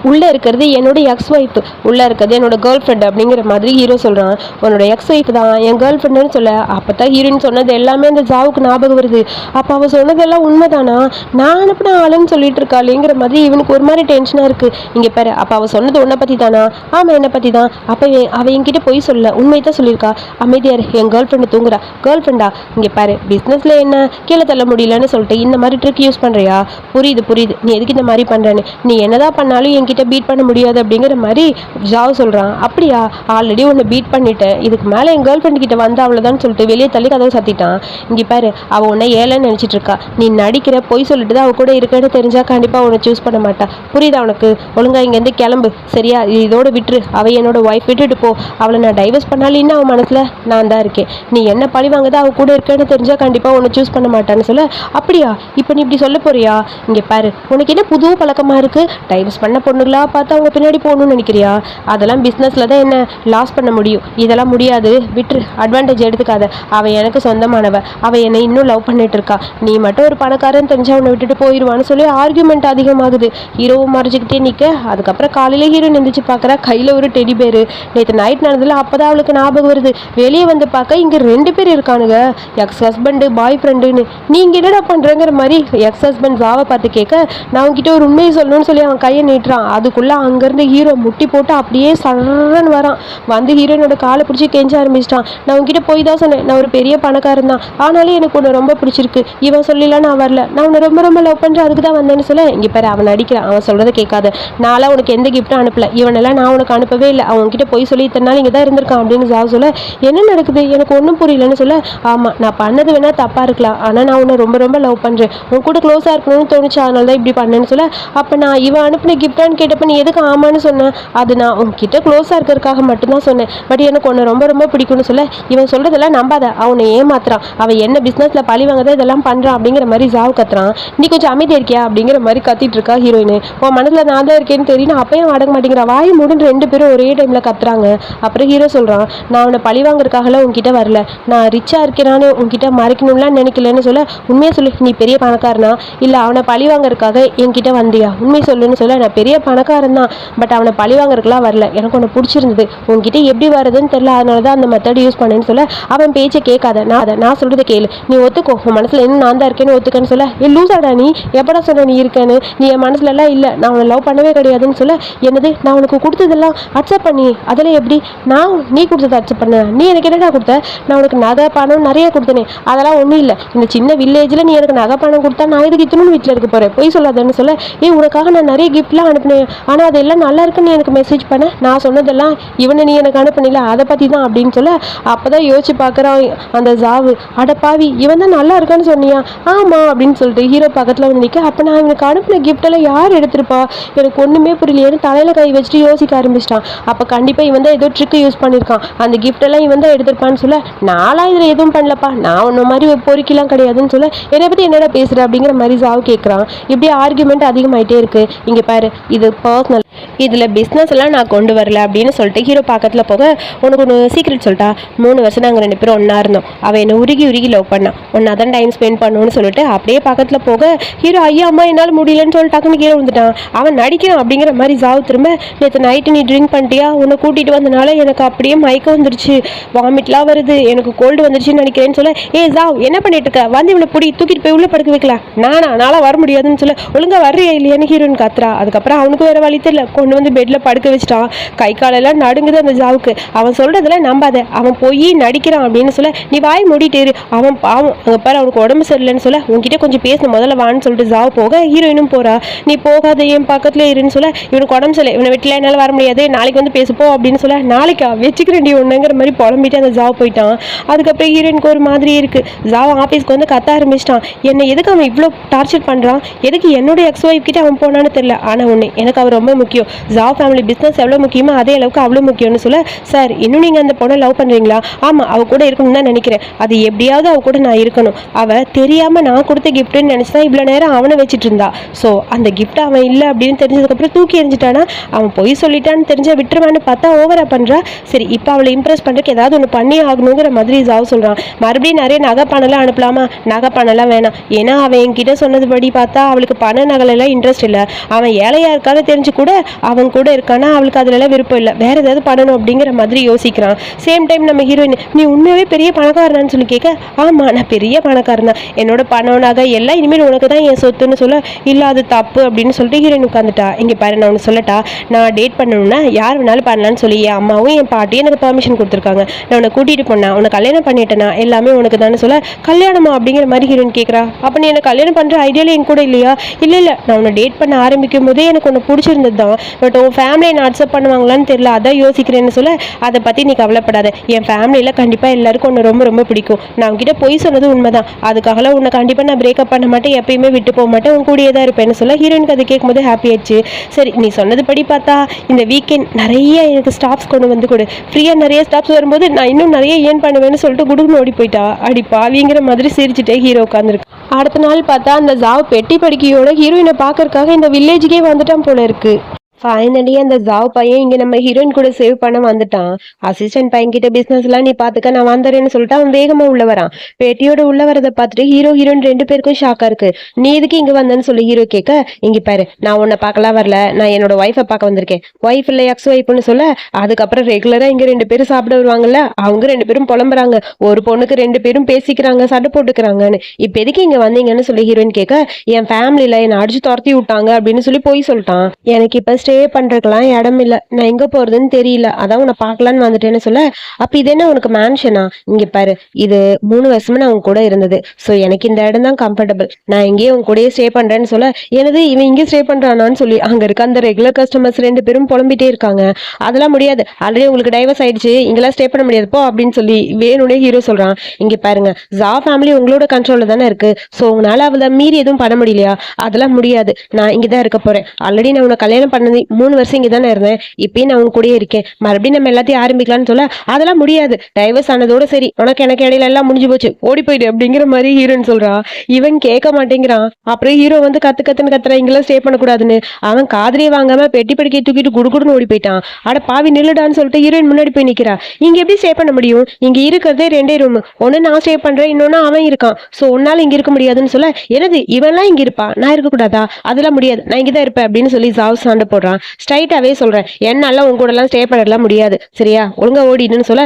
உள்ளே இருக்கிறது என்னோட எக்ஸ் ஒய்ஃப், உள்ளே இருக்கிறது என்னோட கேர்ள் ஃப்ரெண்ட் அப்படிங்கிற மாதிரி ஹீரோ சொல்கிறான். உன்னோட எக்ஸ் ஒய்ஃப் தான் என் கேர்ள் ஃப்ரெண்டுன்னு சொல்ல அப்போ தான் ஹீரோயின் சொன்னது எல்லாமே அந்த ஜாவுக்கு ஞாபகம் வருது. அப்போ அவள் சொன்னதெல்லாம் உண்மைதானா, நான் அனுப்பின ஆளுன்னு சொல்லிட்டு இருக்காளேங்கிற மாதிரி இவனுக்கு ஒரு மாதிரி டென்ஷனாக இருக்குது. இங்கே பாரு அப்போ அவள் சொன்னது உன்னை பற்றி தானா, ஆமாம் என்னை பற்றி தான். அப்போ அவள் என்கிட்ட போய் சொல்ல உண்மையை தான் சொல்லியிருக்கா. அமைதியார் என் கேர்ள் ஃப்ரெண்டு தூங்குறா. கேர்ள் ஃப்ரெண்டா, இங்கே பாரு பிஸ்னஸில் என்ன கீழே தள்ள முடியலன்னு சொல்லிட்டு இந்த மாதிரி ட்ரிக் யூஸ் பண்ணுறியா, புரியுது புரியுது நீ எதுக்கு இந்த மாதிரி பண்ணுறேன்னு, நீ என்னதான் பண்ணாலும் என்கிட்ட பீட் பண்ண முடியாது அப்படிங்கிற மாதிரி ஜாவ் சொல்கிறான். அப்படியா, ஆல்ரெடி உன்னை பீட் பண்ணிட்டேன், இதுக்கு மேலே என் கேர்ள் ஃப்ரெண்ட் கிட்ட வந்து அவ்வளோதான் சொல்லிட்டு வெளியே தள்ளி கதவை சத்திட்டான். இங்கே பாரு அவள் உன்னை ஏழைன்னு நினச்சிட்டு இருக்கா, நீ நடிக்கிற பொய் சொல்லிட்டு தான் அவள் கூட இருக்கேன்னு தெரிஞ்சா கண்டிப்பாக உன்னை சூஸ் பண்ண மாட்டா. புரியுதா உனக்கு, ஒழுங்கா இங்கேருந்து கிளம்பு சரியா, இதோட விட்டுரு, அவள் என்னோட ஒய்ஃப் விட்டுட்டு போ, அவளை நான் டைவர்ஸ் பண்ணாலும் இன்னும் அவன் மனசில் நான் தான் இருக்கேன், நீ என்ன பழி வாங்கதான் அவள் கூட இருக்கேன்னு தெரிஞ்சா கண்டிப்பாக உன்னை சூஸ் பண்ண மாட்டான்னு சொல்ல. அப்படியா இப்போ நீ இப்படி சொல்ல போறியா, இங்கே பாரு உனக்கு என்ன புது பழக்கமாக இருக்குது, டைவர்ஸ் பண்ண பொண்ணுங்களா பார்த்து அவங்க பின்னாடி போகணும்னு நினைக்கிறியா, அதெல்லாம் பிஸ்னஸில் தான் என்ன லாஸ் பண்ண முடியும், இதெல்லாம் முடியாது விட்டுரு, அட்வான்டேஜ் எடுத்துக்காத, அவள் எனக்கு சொந்தமானவ, அவள் என்னை இன்னும் லவ் பண்ணிட்டு இருக்கா, நீ மட்டும் ஒரு பணக்காரன்னு தெரிஞ்சா அவனை விட்டுட்டு போயிடுவான்னு சொல்லி ஆர்கியூமெண்ட் அதிகமாகுது. ஹீரோவும் மறைச்சிக்கிட்டே நிற்க அதுக்கப்புறம் காலையில் ஹீரோ நிந்திச்சு பார்க்குறா கையில் ஒரு டெடி பேர். நேற்று நைட் நடந்ததில் அப்போ தான் அவளுக்கு ஞாபகம் வருது. வெளியே வந்து பார்க்க இங்கே 2 பேர் இருக்கானுங்க, எக்ஸ் ஹஸ்பண்டு பாய் ஃப்ரெண்டுன்னு. நீ இங்கே என்னடா பண்ணுறங்கிற மாதிரி எக்ஸ் ஹஸ்பண்ட் ஜாவை பார்த்து கேட்க நான் உங்ககிட்ட ஒரு உண்மையை சொல்லணும்னு சொல்லி அவன் கையை நீட்டுறான். அதுக்குள்ளே அங்கேருந்து ஹீரோ முட்டி போட்டு அப்படியே சரன்னு வரான். வந்து ஹீரோனோட காலை பிடிச்சி கெஞ்ச ஆரம்பிச்சிட்டான். நான் உங்ககிட்ட போய் தான் சொன்னேன், நான் ஒரு பெரிய பணக்காரன் தான், ஆனாலும் எனக்கு உன்னை ரொம்ப பிடிச்சிருக்கு, இவன் சொல்லலாம் நான் வரல, நான் உன்னை ரொம்ப ரொம்ப லவ் பண்ணுறேன் அதுக்கு தான் வந்தேன்னு சொல்ல. இங்கே பாரு அவன் அடிக்கிறான், அவன் சொல்கிறத கேட்காத, நான்லாம் உனக்கு எந்த கிஃப்ட்டும் அனுப்பல, இவனெல்லாம் நான் உனக்கு அனுப்பவே இல்லை, அவன் உங்ககிட்ட போய் சொல்லி இத்தனை நாள் இங்கே தான் இருந்திருக்கான் அப்படின்னு ஜாவ் சொல்ல. என்ன நடக்குது எனக்கு ஒன்றும் புரியலன்னு சொல்ல. ஆமாம் நான் பண்ணது வேணா தப்பாக இருக்கலாம், ஆனால் நான் உன்னை ரொம்ப ரொம்ப லவ் பண்ணுறேன், உன் கூட க்ளோஸாக இருக்கணும்னு தோணுச்சு, அதனால தான் இப்படி பண்ணேன்னு சொல்ல. அப்போ நான் இவன் அனுப்பின கிஃப்டான்னு கேட்டப்ப நீ எதுக்கு ஆமான்னு சொன்னேன், அது நான் உங்ககிட்ட க்ளோஸாக இருக்கிறதுக்காக மட்டும்தான் சொன்னேன், பட் எனக்கு ஒன்று ரொம்ப ரொம்ப பிடிக்கும்னு சொல்ல. இவன் சொல்கிறதெல்லாம் நம்பாத, அவனை ஏமாத்துறான், அவன் என்ன பிஸ்னஸில் பழி வாங்கதான் இதெல்லாம் பண்ணுறான் அப்படிங்கிற மாதிரி ஜாவ் கத்துறான். நீ கொஞ்சம் அமைதியாக இருக்கியா அப்படிங்கிற மாதிரி கத்திட்டு இருக்கா ஹீரோயின். உன் மனசில் நான் தான் இருக்கேன்னு தெரியும், அப்பயும் அடங்க மாட்டேங்கிற, வாய் மூடுன்னு 2 பேரும் ஒரே டைமில் கத்துறாங்க. அப்புறம் ஹீரோ சொல்கிறான், நான் அவனை பழி வாங்குறதுக்காகலாம் உங்ககிட்ட வரல, நான் ரிச்சாக இருக்கிறான்னு உங்ககிட்ட மறைக்கணும்லாம் நினைக்கலன்னு சொல்ல. உண்மையை சொல்லு, நீ பெரிய பணக்காரனா இல்லை அவனை பழி வாங்குறதுக்காக என்கிட்ட வந்தியா, உண்மை சொல்லுன்னு சொல்ல. நான் பெரிய பணக்காரன் தான், பட் அவனை பழி வாங்குறதுக்குலாம் வரல, எனக்கு ஒன்று பிடிச்சிருந்தது, உங்ககிட்ட எப்படி வருதுன்னு தெரியல, அதனால தான் அந்த மெத்தட் யூஸ் பண்ணேன்னு சொல்ல. அவன் பேச்சை கேட்காத, நான் சொல்கிறத கேளு, நீ ஒத்துக்கோ, உன் மனசில் இன்னும் நான் தான் இருக்கேன்னு ஒத்துக்கன்னு சொல்ல. லூசாடா நீ, எப்படா சொன்ன நீ இருக்கேன்னு, நீ என் மனசுலலாம் இல்லை, நான் அவனை லவ் பண்ணவே கிடையாதுன்னு சொல்ல. என்னது நான் உனக்கு கொடுத்ததெல்லாம் அக்செப்ட் பண்ணி அதெல்லாம் எப்படி, நான் நீ கொடுத்ததை அக்செப்ட் பண்ண, நீ எனக்கு என்னடா கொடுத்த, நான் உனக்கு நகை பணம் நிறைய கொடுத்தனே, அதெல்லாம் ஒன்றும் இல்லை, இந்த சின்ன வில்லேஜில் நீ எனக்கு நகை பணம் கொடுத்தா நான் இதுக்கு இத்தனும் வீட்டில் இருக்க போகிறேன், போய் சொல்லாதன்னு சொல்ல. உனக்காக நான் நிறைய கிஃப்ட்லாம் அனுப்பினேன், ஆனால் அதெல்லாம் நல்லா இருக்குன்னு எனக்கு மெசேஜ் பண்ண, நான் சொன்னதெல்லாம் இவனை நீ எனக்கு அனுப்பினில்ல அதை பற்றி தான் அப்படின்னு சொல்ல. அப்போ தான் யோசிச்சு பார்க்குறான் அந்த ஜாவு, அடப்பாவி இவன் தான் நல்லா இருக்கான்னு சொன்னியா, ஆமாம் அப்படின்னு சொல்லிட்டு ஹீரோ பக்கத்தில் வந்து நிற்க. அப்போ நான் இவனுக்கு அனுப்பின கிஃப்டெல்லாம் யார் எடுத்திருப்பா, எனக்கு ஒன்றுமே புரியலையேன்னு தலையில் கை வச்சுட்டு யோசிக்க ஆரம்பிச்சிட்டான். அப்போ கண்டிப்பாக இவன் தான் ஏதோ ட்ரிக்கு யூஸ் பண்ணியிருக்கான், அந்த கிஃப்டெல்லாம் இவன் தான் எடுத்திருப்பான்னு சொல்ல. நான்லாம் இதில் எதுவும் பண்ணலப்பா, நான் ஒன்று மாதிரி பொறுக்கிலாம் கிடையாதுன்னு சொல்ல. என்னை பற்றி என்னடா பேசுகிற அப்படிங்கிற மாதிரி ஜாவு கேட்குறான். இப்படி ஆர்குமெண்ட் அதிகமாகிட்டே இருக்குது. இங்கே பாரு இது பர்சனல், இதில் பிஸ்னஸ் எல்லாம் நான் கொண்டு வரல அப்படின்னு சொல்லிட்டு ஹீரோ பக்கத்தில் போக. உனக்கு ஒன்று சீக்ரெட் சொல்லிட்டா, 3 வருஷம் நாங்கள் 2 பேரும் ஒன்றா இருந்தோம், அவள் என்னை உருகி உருகி லவ் பண்ணான், ஒன்றா தான் டைம் ஸ்பெண்ட் பண்ணணும்னு சொல்லிட்டு அப்படியே பக்கத்தில் போக. ஹீரோ ஐயா அம்மா என்னால் முடியலன்னு சொல்லிட்டு டக்குன்னு கீழே வந்துட்டான். அவன் நடிக்கிறான் அப்படிங்கிற மாதிரி ஜாவ் திரும்ப, நேற்று நைட்டு நீ ட்ரிங்க் பண்ணிட்டியா, உன்னை கூட்டிகிட்டு வந்தனால எனக்கு அப்படியே மயக்கம் வந்துருச்சு, வாமிட்லாம் வருது, எனக்கு கோல்டு வந்துருச்சுன்னு நினைக்கிறேன்னு சொல்ல. ஜாவ் என்ன பண்ணிட்டு இருக்க, வந்து இவனை பிடி தூக்கிட்டு போய் உள்ளே படுக்க வைக்கலாம், நானால வர முடியாதுன்னு சொல்ல. ஒழுங்காக வர்றியா இல்லையான்னு ஹீரோயின் கத்துறா. அதுக்கப்புறம் அவனுக்கு வேறு வழி தெரியல, கொண்டு வந்து பெட்டில் படுக்க வச்சுட்டான். கை காலெல்லாம் நடுங்குது அந்த ஜாவுக்கு. அவன் சொல்கிறதெல்லாம் நம்பாத, அவன் போய் நடிக்கிறான் அப்படின்னு சொல்ல. நீ வாய் மூடிட்டு இரு, அவன் பாவம் அங்கே பாரு அவனுக்கு உடம்பு சரியில்லைன்னு சொல்ல. உன்கிட்ட கொஞ்சம் பேசணும் முதல்ல வான்னு சொல்லிட்டு ஜாவ் போக. ஹீரோயினும் போகிறா. நீ போகாத என் பக்கத்தில் இருன்னு சொல்ல. இவனுக்கு உடம்பு சரியில்லை, இவனை வீட்டில் என்னால் வர முடியாது, நாளைக்கு வந்து பேசுப்போ அப்படின்னு சொல்ல. நாளைக்கா வச்சுக்கிறேன்டி ஒன்றுங்கிற மாதிரி புலம்பிட்டு அந்த ஜாவ் போயிட்டான். அதுக்கப்புறம் ஹீரோயினுக்கு ஒரு மாதிரி இருக்குது. ஜாவ் ஆஃபீஸ்க்கு வந்து கத்த ஆரம்பிச்சிட்டான். என்னை எதுக்கு அவன் இவ்வளோ டார்ச்சர் பண்ணுறான், எதுக்கு என்னோட எக்ஸ் ஒய்ஃப் கிட்ட அவன் போனான்னு தெரியல, ஆனால் ஒன்று எனக்கு அவ ரொம்ப முக்கியம். ஜாவ் ஃபேமிலி பிசினஸ் எவ்வளவு முக்கியமோ அதே அளவுக்கு அவ்வளவு முக்கியம்னு சொல்ல, சார் இன்னும் நீங்க அந்த பொண்ணை லவ் பண்றீங்களா? ஆமா, அவ கூட இருக்கணும்னு தான் நினைக்கிறேன். அது எப்படியாவது அவ கூட நான் இருக்கணும். அவ தெரியாம நான் கொடுத்த கிஃப்ட்னு நினைச்சுதான் இவ்வளவு நேரம் அவனை வச்சுட்டு இருந்தா. சோ அந்த கிஃப்ட் அவன் இல்ல அப்படின்னு தெரிஞ்சதுக்கு அப்புறம் தூக்கி எறிஞ்சிட்டானா, அவன் பொய் சொல்லிட்டான்னு தெரிஞ்சா விட்டுருவான்னு பார்த்தா ஓவரா பண்றா. சரி, இப்ப அவளை இம்ப்ரெஸ் பண்றதுக்கு ஏதாவது ஒண்ணு பண்ணி ஆகணுங்கிற மாதிரி ஜாவ் சொல்றான். மறுபடியும் நிறைய நகை பணம்லாம் அனுப்பலாமா? நகை பணம்லாம் வேணாம். ஏன்னா அவன் என்கிட்ட சொன்னதுபடி பார்த்தா அவளுக்கு பண நகை எல்லாம் இன்ட்ரெஸ்ட் இல்ல. அவன் ஏழையா இருக்கான்னு தெரிஞ்சு கூட அவன் கூட இருக்கானா அவளுக்கு அதுல எல்லாம் விருப்பம் இல்ல. வேற ஏதாவது பண்ணணும் அப்படிங்கிற மாதிரி யோசிக்கிறான். சேம் டைம் நம்ம ஹீரோயின், நீ உண்மையாவே பெரிய பணக்காரனான்னு சொல்லி கேட்க, ஆமா நான் பெரிய பணக்காரன் தான், என்னோட பணம் நகை எல்லாம் இனிமேல் உனக்கு தான் என் சொத்துன்னு சொல்ல, இல்ல அது தப்பு அப்படின்னு சொல்லிட்டு ஹீரோயின் உட்காந்துட்டா. இங்க பாரு, நான் ஒன்று சொல்லட்டா, நான் டேட் பண்ணணும்னா யார் வேணாலும் பண்ணலான்னு சொல்லி என் அம்மாவும் என் பாட்டியும் எனக்கு பெர்மிஷன் கொடுத்துருக்காங்க. நான் உன்னை கூட்டிட்டு போனா உன்னை கல்யாணம் பண்ணிட்டேனா எல்லாமே உனக்கு தானே சொல்ல, கல்யாணமா அப்படிங்கிற மாதிரி ஹீரோயின் கேட்குறா. அப்ப நீ என்ன கல்யாணம் பண்ற ஐடியால என் கூட இல்லையா? இல்ல நான் உன்னை டேட் பண்ண ஆரம்பிக்கும் போதே எனக்கு ஒன்று பிடிச்சிருந்தது தான். பட் உன் ஃபேமிலி என்ன அக்செப்ட் பண்ணுவாங்களான்னு தெரியல, அதான் யோசிக்கிறேன்னு சொல்ல, அதை பற்றி நீ கவலைப்படாத, என் ஃபேமிலியில் கண்டிப்பாக எல்லாருக்கும் உன்னை ரொம்ப ரொம்ப பிடிக்கும். நான் உன்கிட்ட பொய் சொன்னது உண்மைதான், அதுக்காகலாம் உன்னை கண்டிப்பாக நான் பிரேக்கப் பண்ண மாட்டேன், எப்பயுமே விட்டு போக மாட்டேன், உன் கூடியே தான் இருப்பேன்னு சொல்ல ஹீரோயினுக்கு அது கேட்கும்போது ஹாப்பி ஆயிடுச்சு. சரி, நீ சொன்னது படி பார்த்தா இந்த வீக்கெண்ட் நிறைய எனக்கு ஸ்டாப்ஸ் கொண்டு வந்து கொடு, ஃப்ரீயாக நிறைய ஸ்டாப்ஸ் வரும்போது நான் இன்னும் நிறைய ஏர்ன் பண்ணுவேன்னு சொல்லிட்டு குடுக்குன்னு ஓடி போயிட்டா. அடி பாவிங்கிற மாதிரி சிரிச்சுட்டே ஹீரோ உட்காந்துருக்கு. அடுத்த நாள் பார்த்தா அந்த ஜாவ் பெட்டி படிக்கையோட ஹீரோயினை பார்க்கறதுக்காக இந்த வில்லேஜுக்கே வந்துட்டான் போல இருக்கு. ஃபைனலி அந்த ஜாவ் பையன் இங்க நம்ம ஹீரோயின் கூட சேவ் பண்ண வந்துட்டான். அசிஸ்டன்ட் பையன் கிட்ட பிசினஸ் எல்லாம் நீ பாத்துக்க, நான் வந்துறேன்னு சொல்லிட்டு அவன் வேகமா உள்ள வரான். பேட்டியோட உள்ள வரதை பார்த்துட்டு ஹீரோயின் ரெண்டு பேருக்கும் ஷாக்கா இருக்கு. நீ எதுக்கு இங்க வந்தேன்னு சொல்லி ஹீரோ கேட்க, இங்க பாரு நான் உன்னை பார்க்கலாம் வரல, நான் என்னோட ஒய்ஃபை பார்க்க வந்திருக்கேன். ஒய்ஃப் இல்ல எக்ஸ் ஒய்ஃப்னு சொல்ல, அதுக்கப்புறம் ரெகுலரா இங்க ரெண்டு பேரும் சாப்பிட வருவாங்கல்ல, அவங்க ரெண்டு பேரும் புலம்புறாங்க, ஒரு பொண்ணுக்கு ரெண்டு பேரும் பேசிக்கிறாங்க, சண்டை போட்டுக்கிறாங்கன்னு. இப்ப எதுக்கு இங்க வந்தீங்கன்னு சொல்லி ஹீரோயின் கேட்க, என் ஃபேமிலியில என்னை அடிச்சு துரத்தி விட்டாங்க அப்படின்னு சொல்லி போய் சொல்லிட்டான். எனக்கு இப்ப ஸ்டே பண்றதுக்கெல்லாம் இடம் இல்ல, நான் எங்க போறதுன்னு தெரியல, அதான் உன்னை பார்க்கலான்னு வந்துட்டேன்னு சொல்ல, அப்ப இது என்ன உனக்கு மேன்ஷனா? இங்க பாரு, இது 3 வருஷமா நான் உன் கூட இருந்தது, சோ எனக்கு இந்த இடம் தான் கம்ஃபர்டபுள், நான் இங்கேயே உன் கூடயே ஸ்டே பண்றேன்னு சொல்ல, எனது இவன் இங்கே ஸ்டே பண்றானான்னு சொல்லி அங்க இருக்க அந்த ரெகுலர் கஸ்டமர்ஸ் ரெண்டு பேரும் புலம்பிட்டே இருக்காங்க. அதெல்லாம் முடியாது, ஆல்ரெடி உங்களுக்கு டைவர்ஸ் ஆயிடுச்சு, இங்கெல்லாம் ஸ்டே பண்ண முடியாது போ அப்படின்னு சொல்லி வேணும்னே ஹீரோ சொல்றான். இங்க பாருங்க, ஜா ஃபேமிலி உங்களோட கண்ட்ரோல்ல தானே இருக்கு, சோ உங்களால அவளை மீறி எதுவும் பண்ண முடியலையா? அதெல்லாம் முடியாது, நான் இங்கதான் இருக்க போறேன், ஆல்ரெடி நான் உன்னை கல்யாணம் பண்ணது 3 வருஷம் இங்கே தானே இருந்தேன், இப்பயும் நான் உன் கூடயே இருக்கேன், மறுபடியும் நம்ம எல்லாத்தையும் ஆரம்பிக்கலாம்னு சொல்ல, அதெல்லாம் முடியாது, டைவர்ஸ் ஆனதோட சரி, உனக்கு எனக்கு இடையில எல்லாம் முடிஞ்சு போச்சு, ஓடி போயிடு அப்படிங்கிற மாதிரி ஹீரோன்னு சொல்றா. இவன் கேட்க மாட்டேங்கிறான். அப்புறம் ஹீரோ வந்து கத்துன்னு கத்துறான், இங்கெல்லாம் ஸ்டே பண்ணக்கூடாதுன்னு. அவன் காதலியே வாங்காம பெட்டி படிக்கை தூக்கிட்டு குடுக்குடுன்னு ஓடி போயிட்டான். அட பாவி நில்லுடான்னு சொல்லிட்டு ஹீரோயின் முன்னாடி போய் நிக்கிறா. இங்க எப்படி ஸ்டே பண்ண முடியும்? இங்க இருக்கிறதே 2 ரூம், ஒன்னு நான் ஸ்டே பண்றேன், இன்னொன்னு அவன் இருக்கான், சோ உன்னால இங்க இருக்க முடியாதுன்னு சொல்ல, எனது இவன்லாம் இங்க இருப்பா, நான் இருக்க கூடாதா? அதெல்லாம் முடியாது, நான் இங்கதான் இருப்பேன் அப்படின்னு சொல்லி ஜாவ் சண்டை போடுறான். ஸ்ட்ரைட்டாவே சொல்றேன், என்னால உங்க கூட எல்லாம் ஸ்டே பண்ணலாம் முடியாது, சரியா? ஒழுங்கா ஓடிடுன்னு சொல்ல,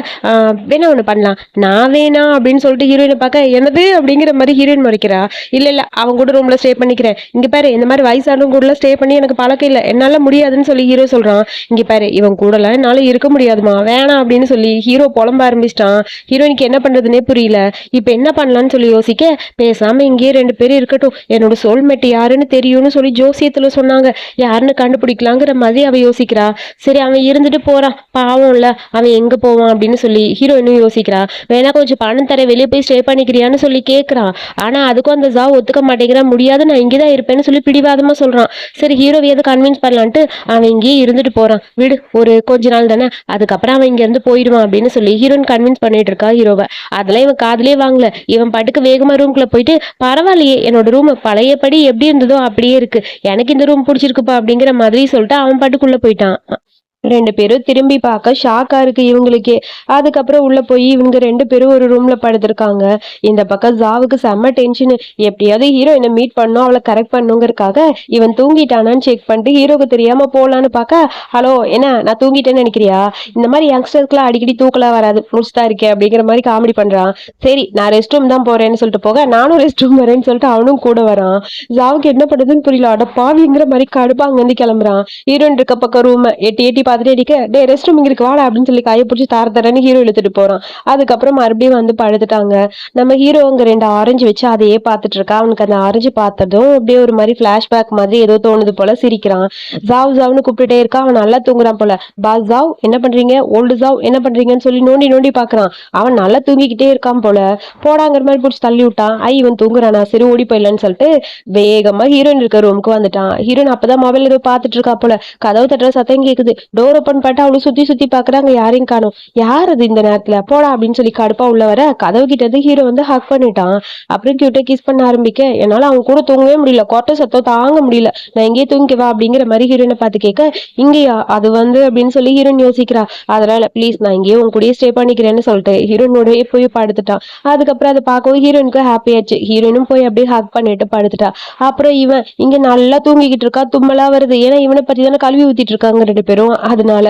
வேணா ஒண்ணு பண்ணலாம், நான் வேணா அப்படின்னு சொல்லிட்டு ஹீரோயினை பார்க்க, என்னது அப்படிங்கிற மாதிரி ஹீரோயின் மறைக்கிறா. இல்ல அவங்க கூட ரூம்ல ஸ்டே பண்ணிக்கிறேன், இங்க பாரு இந்த மாதிரி வயசானவங்க கூட ஸ்டே பண்ணி எனக்கு பழக்கம் இல்லை, என்னால முடியாதுன்னு சொல்லி ஹீரோ சொல்றான். இங்க பாரு இவன் கூட என்னால இருக்க முடியாதுமா, வேணாம் அப்படின்னு சொல்லி ஹீரோ புலம்ப ஆரம்பிச்சிட்டான். ஹீரோயினுக்கு என்ன பண்றதுன்னே புரியல. இப்ப என்ன பண்ணலான்னு சொல்லி யோசிக்க, பேசாம இங்கேயே 2 பேரும் இருக்கட்டும், என்னோட சோல்மேட் யாருன்னு தெரியும்னு சொல்லி ஜோசியத்துல சொன்னாங்க, யாருன்னு கண்டுபிடிக்கலாங்கிற மாதிரி அவ யோசிக்கிறா. சரி அவன் இருந்துட்டு போறான், பாவம் இல்ல, அவன் எங்க போவான் அப்படின்னு சொல்லி ஹீரோயினும் யோசிக்கிறா. வேணா கொஞ்சம் பணம் தர, வெளியே போய் ஸ்டே பண்ணிக்கிறியான்னு சொல்லி கேட்கறான். ஆனா அதுக்கும் அந்த ஜா ஒத்துக்க மாட்டேங்கிறான். முடியாது, நான் இங்கேதான் இருப்பேன்னு சொல்லி பிடிவாதமா சொல்றான். சரி ஹீரோவை எதை கன்வின்ஸ் பண்ணலான்ட்டு அவன் இங்கேயே இருந்துட்டு போறான். விடு, ஒரு கொஞ்ச நாள் தானே, அதுக்கப்புறம் அவன் இங்க இருந்து போயிடுவான் அப்படின்னு சொல்லி ஹீரோயின் கன்வின்ஸ் பண்ணிட்டு இருக்கா ஹீரோவை. அதெல்லாம் இவன் காதலே வாங்கல. இவன் பாட்டுக்கு வேகமா ரூம்குள்ள போயிட்டு, பரவாயில்லையே என்னோட ரூம் பழையபடி எப்படி இருந்ததோ அப்படியே இருக்கு, எனக்கு இந்த ரூம் பிடிச்சிருக்குப்பா அப்படிங்கிற மாதிரி சொல்லிட்டு அவன் பாட்டுக்குள்ள போயிட்டான். 2 பேரும் திரும்பி பார்க்க ஷாக்கா இருக்கு இவங்களுக்கே. அதுக்கப்புறம் உள்ள போய் இவங்க 2 பேரும் ஒரு ரூம்ல படுத்திருக்காங்க. இந்த பக்கம் ஜாவுக்கு செம்ம டென்ஷன், எப்படியாவது ஹீரோயினை மீட் பண்ணும், அவளை கரெக்ட் பண்ணுங்கிறதுக்காக இவன் தூங்கிட்டானான்னு செக் பண்ணிட்டு ஹீரோக்கு தெரியாம போலான்னு பார்க்க, ஹலோ என்ன நான் தூங்கிட்டேன்னு நினைக்கிறியா? இந்த மாதிரி யங்ஸ்டர்ஸ்க்குலாம் அடிக்கடி தூக்கலாம் வராது, முடிச்சுதான் இருக்கேன் அப்படிங்கிற மாதிரி காமெடி பண்றான். சரி நான் ரெஸ்ட் ரூம் தான் போறேன்னு சொல்லிட்டு போக, நானும் ரெஸ்ட் ரூம் வரேன்னு சொல்லிட்டு அவனும் கூட வரான். ஜாவுக்கு என்ன பண்றதுன்னு புரியல. அட பாவிங்கிற மாதிரி கடுப்பா அங்கிருந்து கிளம்புறான். ஹீரோயின் இருக்க பக்கம் ரூம் எட்டி எட்டி பார்த்துட்டு அடிக்க, டே ரெஸ்ட் ரூம் இங்க இருக்கு வாடா அப்படின்னு சொல்லி கையை பிடிச்சி தரன்னு ஹீரோ இழுத்துட்டு போறான். அதுக்கப்புறம் மறுபடியும் வந்து படுத்துட்டாங்க. நம்ம ஹீரோ அங்க 2 ஆரஞ்சு வச்சு அதையே பார்த்துட்டு இருக்கா. அவனுக்கு அந்த ஆரஞ்சு பார்த்ததும் அப்படியே ஒரு மாதிரி பிளாஷ்பேக் மாதிரி ஏதோ தோணுது போல சிரிக்கிறான். ஜாவ் ஜாவ்னு கூப்பிட்டுட்டே இருக்கா. அவன் நல்லா தூங்குறான் போல. பாஸ் ஜாவ் என்ன பண்றீங்க, ஓல்டு ஜாவ் என்ன பண்றீங்கன்னு சொல்லி நோண்டி நோண்டி பாக்குறான். அவன் நல்லா தூங்கிக்கிட்டே இருக்கான் போல. போடாங்கிற மாதிரி பிடிச்சி தள்ளி விட்டான். இவன் தூங்குறானா, சரி ஓடி போயிடலான்னு சொல்லிட்டு வேகமா ஹீரோயின் இருக்க ரூமுக்கு வந்துட்டான். ஹீரோயின் அப்பதான் மொபைல் ஏதோ பாத்துட்டு இருக்கா போல. கதவு தட்டுற சத்தம் கேக்குது. டோர் ஓபன் பண்ணிட்டு அவளும் சுத்தி சுத்தி பாக்குறாங்க, யாரையும் காணும். யார் அது இந்த நேரத்துல, போடா அப்படின்னு சொல்லி கடுப்பா உள்ள வர கதவு கிட்ட இருந்து ஹீரோ வந்து ஹக் பண்ணிட்டான். அப்புறம் கியூட்டா கிஸ் பண்ண ஆரம்பிக்க, என்னால அவன் கூட தூங்கவே முடியல, கொட்டை சத்தம் தாங்க முடியல, நான் எங்கேயே தூங்கிக்கவா அப்படிங்கிற மாதிரி ஹீரோயினை பார்த்து கேட்க, இங்கேயா அது வந்து அப்படின்னு சொல்லி ஹீரோயின் யோசிக்கிறா. அதனால ப்ளீஸ் நான் இங்கேயே உன் கூடயே ஸ்டே பண்ணிக்கிறேன்னு சொல்லிட்டு ஹீரோயினோடய போய் படுத்துட்டான். அதுக்கப்புறம் அதை பார்க்கவும் ஹீரோயினுக்கு ஹாப்பி ஆச்சு. ஹீரோயினும் போய் அப்படியே ஹக் பண்ணிட்டு படுத்துட்டா. அப்புறம் இவன் இங்க நல்லா தூங்கிக்கிட்டு இருக்கா. தும்மலா வருது. ஏன்னா இவனை பத்தி தானே கழுவி ஊத்திட்டு இருக்காங்க 2 பேரும். அதனால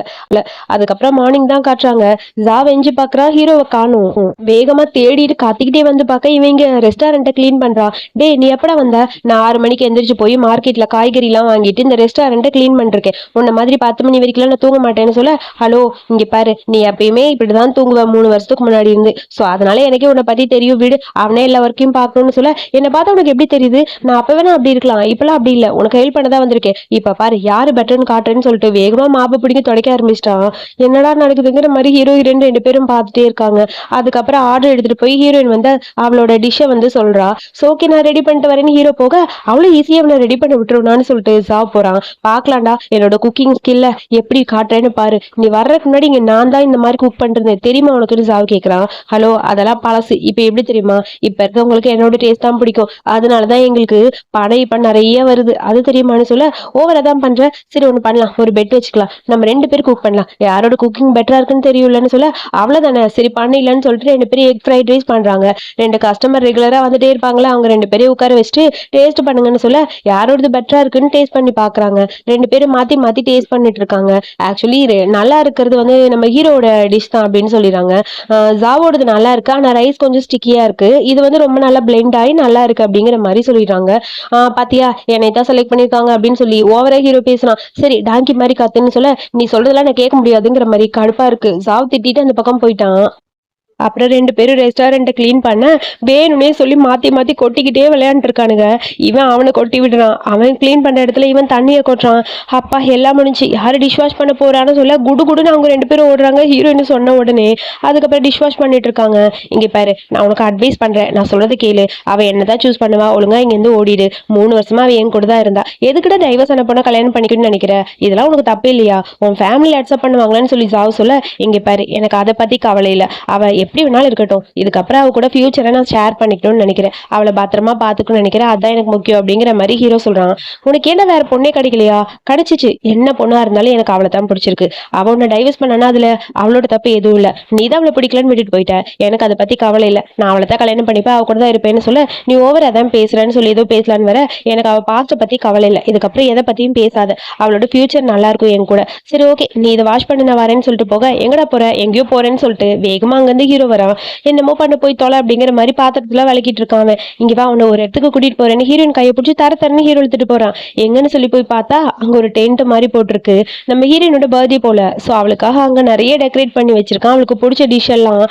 அதுக்கப்புறம் மார்னிங் தான் காட்டுறாங்க. ஜா வெஞ்சு பாக்குறா, ஹீரோவை காணும். வேகமா தேடிட்டு கத்திக்கிட்டே வந்து பார்க்க இவங்க ரெஸ்டாரண்ட்டை கிளீன் பண்றா. டே நீ எப்படா வந்த? நான் 6 மணிக்கு எந்திரிச்சு போய் மார்க்கெட்ல காய்கறி எல்லாம் வாங்கிட்டு இந்த ரெஸ்டாரண்ட்டை கிளீன் பண்ணிருக்கேன். உன்ன மாதிரி 10 மணி வரைக்கும் நான் தூங்க மாட்டேன்னு சொல்ல, ஹலோ இங்க பாரு, நீ எப்பயுமே இப்படிதான் தூங்குவ 3 வருஷத்துக்கு முன்னாடி இருந்து. சோ அதனால எனக்கே உன்னை பத்தி தெரியும், விடு, அவனே எல்லா ஒர்க்கையும் பார்க்கணும்னு சொல்ல, என்ன பார்த்தா உனக்கு எப்படி தெரியுது? நான் அப்ப வேணா அப்படி இருக்கலாம், இப்பெல்லாம் அப்படி இல்ல, உனக்கு ஹெல்ப் பண்ணதான் வந்திருக்கேன். இப்ப பாரு யாரு பெட்டர்னு காட்டுறேன்னு சொல்லிட்டு வேகமா மாப்பு பிடிக்க துடைக்க ஆரம்பிச்சிட்டான். என்னடா நடக்குதுங்கிற மாதிரி ஹீரோ ஹீரோயின் 2 பேரும் பார்த்துட்டே இருக்காங்க. அதுக்கப்புறம் ஆர்டர் எடுத்துட்டு போய் ஹீரோயின் வந்து அவளோட டிஷ்ஷை வந்து சொல்றா. சோக்கே நான் ரெடி பண்ணிட்டு வரேன்னு ஹீரோ போக, அவளும் ஈஸியா அவனை ரெடி பண்ண விட்டுருவான்னு சொல்லிட்டு சாப் போறான். பாக்கலாம்டா என்னோட குக்கிங் ஸ்கில்ல எப்படி காட்டுறேன்னு பாரு, நீ வர்றதுக்கு முன்னாடி இங்க நான் தான் இந்த மாதிரி குக் பண்றது தெரியுமா உனக்குன்னு சாவ் கேட்கறான். ஹலோ அதெல்லாம் பழசு, இப்ப எப்படி தெரியுமா, இப்ப இருக்கவங்களுக்கு என்னோட டேஸ்ட் தான் பிடிக்கும், அதனாலதான் எங்களுக்கு படம் இப்ப நிறைய வருது, அது தெரியுமான்னு சொல்ல, ஓவரா தான் பண்ற, சரி ஒண்ணு பண்ணலாம், ஒரு பெட் வச்சுக்கலாம், நம்ம 2 பேரும் குக் பண்ணலாம், யாரோட குக்கிங் பெட்டரா இருக்குன்னு தெரியும்லன்னு சொல்ல, அவ்வளவுதானே சரி பண்ணிடலன்னு சொல்லிட்டு 2 பேரும் எக் ஃப்ரைட் ரைஸ் பண்றாங்க. 2 கஸ்டமர் ரெகுலரா வந்துட்டே இருப்பாங்களா, அவங்க 2 பேரையும் உட்கார வச்சுட்டு டேஸ்ட் பண்ணுங்கன்னு சொல்ல, யாரோடது பெட்டரா இருக்குன்னு டேஸ்ட் பண்ணி பாக்குறாங்க. 2 பேரும் மாத்தி மாத்தி டேஸ்ட் பண்ணிட்டு இருக்காங்க. ஆக்சுவலி நல்லா இருக்கிறது வந்து நம்ம ஹீரோட டிஷ் தான் அப்படின்னு சொல்லிடுறாங்க. ஜாவோடது நல்லா இருக்கு, ஆனா ரைஸ் கொஞ்சம் ஸ்டிக்கியா இருக்கு, இது வந்து ரொம்ப நல்லா பிளெண்ட் ஆகி நல்லா இருக்கு அப்படிங்கிற மாதிரி சொல்லிடுறாங்க. பாத்தியா என்னை தான் செலக்ட் பண்ணிருக்காங்க அப்படின்னு சொல்லி ஓவரா ஹீரோ பேசுறான். சரி டாங்கி மாதிரி கத்துன்னு சொல்ல, நீ சொல்றதெல்லாம் நான் கேட்க முடியாதுங்கிற மாதிரி கடுப்பா இருக்கு. ஜாவ் திட்டிட்டு அந்த பக்கம் போயிட்டான். அப்புறம் 2 பேரும் ரெஸ்டாரண்ட்டை கிளீன் பண்ண வேணும்னே சொல்லி மாத்தி மாத்தி கொட்டிக்கிட்டே விளையாண்டு இருக்கானுங்க. இவன் அவனை கொட்டி விடுறான், அவன் கிளீன் பண்ற இடத்துல இவன் தண்ணியை கொட்டுறான். அப்பா எல்லாம் முடிஞ்சு யாரு டிஷ் வாஷ் பண்ண போறான்னு சொல்ல குடு குடுன்னு அவங்க 2 பேரும் ஓடுறாங்க. ஹீரோயின் சொன்ன உடனே அதுக்கப்புறம் டிஷ் வாஷ் பண்ணிட்டு இருக்காங்க. இங்க பாரு நான் உனக்கு அட்வைஸ் பண்றேன், நான் சொல்றது கேளு, அவ என்னதான் சூஸ் பண்ணுவா, ஒழுங்கா இங்க இருந்து ஓடிடு. 3 வருஷமா அவ என் கூட தான் இருந்தா, எதுக்கிட்ட டைவர்ஸ் ஆன பொண்ணை கல்யாணம் பண்ணிக்கணும்னு நினைக்கிற, இதெல்லாம் உனக்கு தப்பு இல்லையா, உன் ஃபேமிலி அக்செப்ட் பண்ணுவாங்களான்னு சொல்லி ஜாவ் சொல்ல, இங்க பாரு எனக்கு அதை பத்தி கவலை இல்லை, அவ எப்படி வேணாலும் இருக்கட்டும், இதுக்கப்புறம் அவ கூட ஃபியூச்சரை நான் ஷேர் பண்ணிக்கணும்னு நினைக்கிறேன், அவளை பத்திரமா பாத்துக்கணும்னு நினைக்கிறேன், அதான் எனக்கு முக்கியம் அப்படிங்கிற மாதிரி ஹீரோ சொல்றான். உனக்கு என்ன வேற பொண்ணே கிடைக்கலையா? கிடைச்சிச்சு, என்ன பொண்ணா இருந்தாலும் எனக்கு அவளை தான் பிடிச்சிருக்கு, அவ உன்னை டைவர்ஸ் பண்ணனா அதுல அவளோட தப்பு எதுவும் இல்ல, நீ தான் அவளை பிடிக்கலன்னு விட்டுட்டு போயிட்ட, எனக்கு அதை பத்தி கவலை இல்லை, நான் அவளை தான் கல்யாணம் பண்ணிப்பேன், அவ கூட தான் இருப்பேன்னு சொல்ல, நீ ஓவர் அதான் பேசுறேன்னு சொல்லி ஏதோ பேசலான்னு வர, எனக்கு அவ பாஸ்ட பத்தி கவலை இல்லை, இதுக்கப்புறம் எதை பத்தியும் பேசாத, அவளோட ஃபியூச்சர் நல்லா இருக்கும் என் கூட, சரி ஓகே நீ இதை வாஷ் பண்ணி நான் வரேன்னு சொல்லிட்டு போக, எங்கடா போற, எங்கேயோ போறேன்னு சொல்லிட்டு வேகமா அங்கிருந்து ஹீரோ வரான். என்னமோ பண்ண போய் தொலை அப்படிங்கிற மாதிரி பாத்திரத்துல விளக்கிட்டு இருக்கான். இங்க வா உன்னை ஒரு இடத்துக்கு கூட்டிட்டு போறேன்னு ஹீரோயின் கையை பிடிச்சி தரன்னு ஹீரோ எடுத்துட்டு போறான். எங்கன்னு சொல்லி போய் பார்த்தா அங்க ஒரு டென்ட் மாதிரி போட்டிருக்கு, நம்ம ஹீரோயினோட பர்த்டே போல. சோ அவளுக்காக அங்க நிறைய டெக்கரேட் பண்ணி வச்சிருக்கான், அவளுக்கு பிடிச்ச டிஷ் எல்லாம்.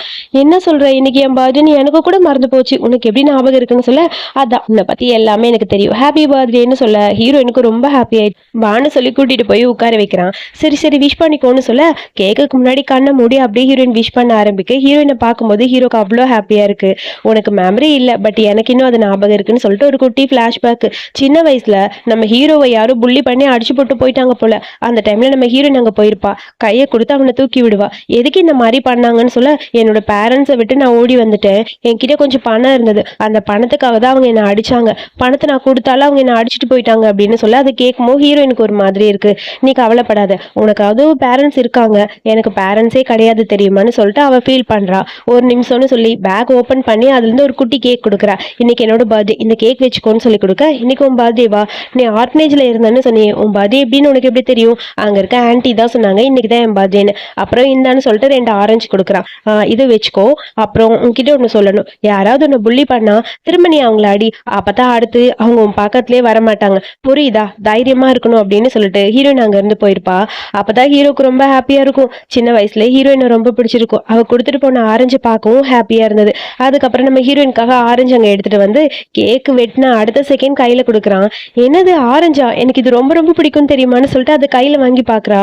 என்ன சொல்ற, இன்னைக்கு என் பர்த்டே எனக்கு கூட மறந்து போச்சு, உனக்கு எப்படி ஞாபகம் இருக்குன்னு சொல்ல, அதான் உன்னை பத்தி எல்லாமே எனக்கு தெரியும், ஹாப்பி பர்த்டேன்னு சொல்ல ஹீரோயினுக்கு ரொம்ப ஹாப்பி ஆயிடுச்சு. வான்னு சொல்லி கூட்டிட்டு போய் உட்கார வைக்கிறான். சரி சரி விஷ் பண்ணிக்கோன்னு சொல்ல, கேக்குக்கு முன்னாடி கண்ணை மூடி அப்படியே ஹீரோயின் விஷ் பண்ண ஆரம்பிக்க, ஹீரோயினை பார்க்கும்போது ஹீரோக்கு அவ்வளோ ஹாப்பியா இருக்கு. உனக்கு மெமரி இல்ல, பட் எனக்கு இன்னும் அது ஞாபகம் இருக்குன்னு சொல்லிட்டு ஒரு குட்டி பிளாஷ்பேக். சின்ன வயசுல நம்ம ஹீரோவை யாரும் புள்ளி பண்ணி அடிச்சு போட்டு போயிட்டாங்க போல, அந்த டைம்ல நம்ம ஹீரோயின் அங்க போயிருப்பா, கையை கொடுத்து அவனை தூக்கி விடுவா. எதுக்கு இந்த மாதிரி பண்ணாங்கன்னு சொல்ல, என்னோட பேரண்ட்ஸை விட்டு நான் ஓடி வந்துட்டேன், என்கிட்ட கொஞ்சம் பணம் இருந்தது, அந்த பணத்துக்காக தான் அவங்க என்ன அடிச்சாங்க, பணத்தை நான் கொடுத்தாலும் அவங்க என்ன அடிச்சுட்டு போயிட்டாங்க அப்படின்னு சொல்ல, அதை கேட்கும்போது ஹீரோயினுக்கு ஒரு மாதிரி இருக்கு. நீ கவலைப்படாத, உனக்காவது பேரண்ட்ஸ் இருக்காங்க, எனக்கு பேரண்ட்ஸே கிடையாது தெரியுமான்னு சொல்லிட்டு அவ ஃபீல் பண்றா. ஒரு நிமிஷம்னு சொல்லி பேக் ஓபன் பண்ணி அதுல இருந்து ஒரு குட்டி கேக் கொடுக்குறா. இன்னைக்கு என்னோட பர்த்டே, இந்த கேக் வச்சுக்கோன்னு சொல்லி கொடுக்க, இன்னைக்கு உன் பர்த்டேவா, நீ ஆர்ஃபனேஜ்ல இருந்தேன்னு சொன்னியே, உன் பர்த்டே எப்படின்னு உனக்கு எப்படி தெரியும், அங்க இருக்க ஆன்ட்டி தான் சொன்னாங்க இன்னைக்கு தான் என் பர்த்டேன்னு. அப்புறம் இந்தான்னு சொல்லிட்டு 2 ஆரஞ்சு கொடுக்குறான். இது வச்சுக்கோ, அப்புறம் உன்கிட்ட ஒண்ணு சொல்லணும், யாராவது உன்னை புள்ளி பண்ணா திரும்ப நீ அவங்கள அடி, அப்பதான் அடுத்து அவங்க உன் பக்கத்துலயே வரமாட்டாங்க, புரியுதா, தைரியமா இருக்கணும் அப்படின்னு சொல்லிட்டு ஹீரோயின் அங்க இருந்து போயிருப்பா. அப்பதான் ஹீரோக்கு ரொம்ப ஹாப்பியா இருக்கும். சின்ன வயசுல ஹீரோயினை ரொம்ப பிடிச்சிருக்கும். அவ கொடுத்துட்டு போன ஆரஞ்சு பார்க்கவும் ஹாப்பியா இருந்தது. அதுக்கப்புறம் நம்ம ஹீரோயினுக்காக ஆரஞ்சு அங்க எடுத்துட்டு வந்து கேக்கு வெட்டின அடுத்த செகண்ட் கையில கொடுக்குறான். என்னது ஆரஞ்சா, எனக்கு இது ரொம்ப ரொம்ப பிடிக்கும் தெரியுமான்னு சொல்லிட்டு அதை கையில வாங்கி பாக்குறா.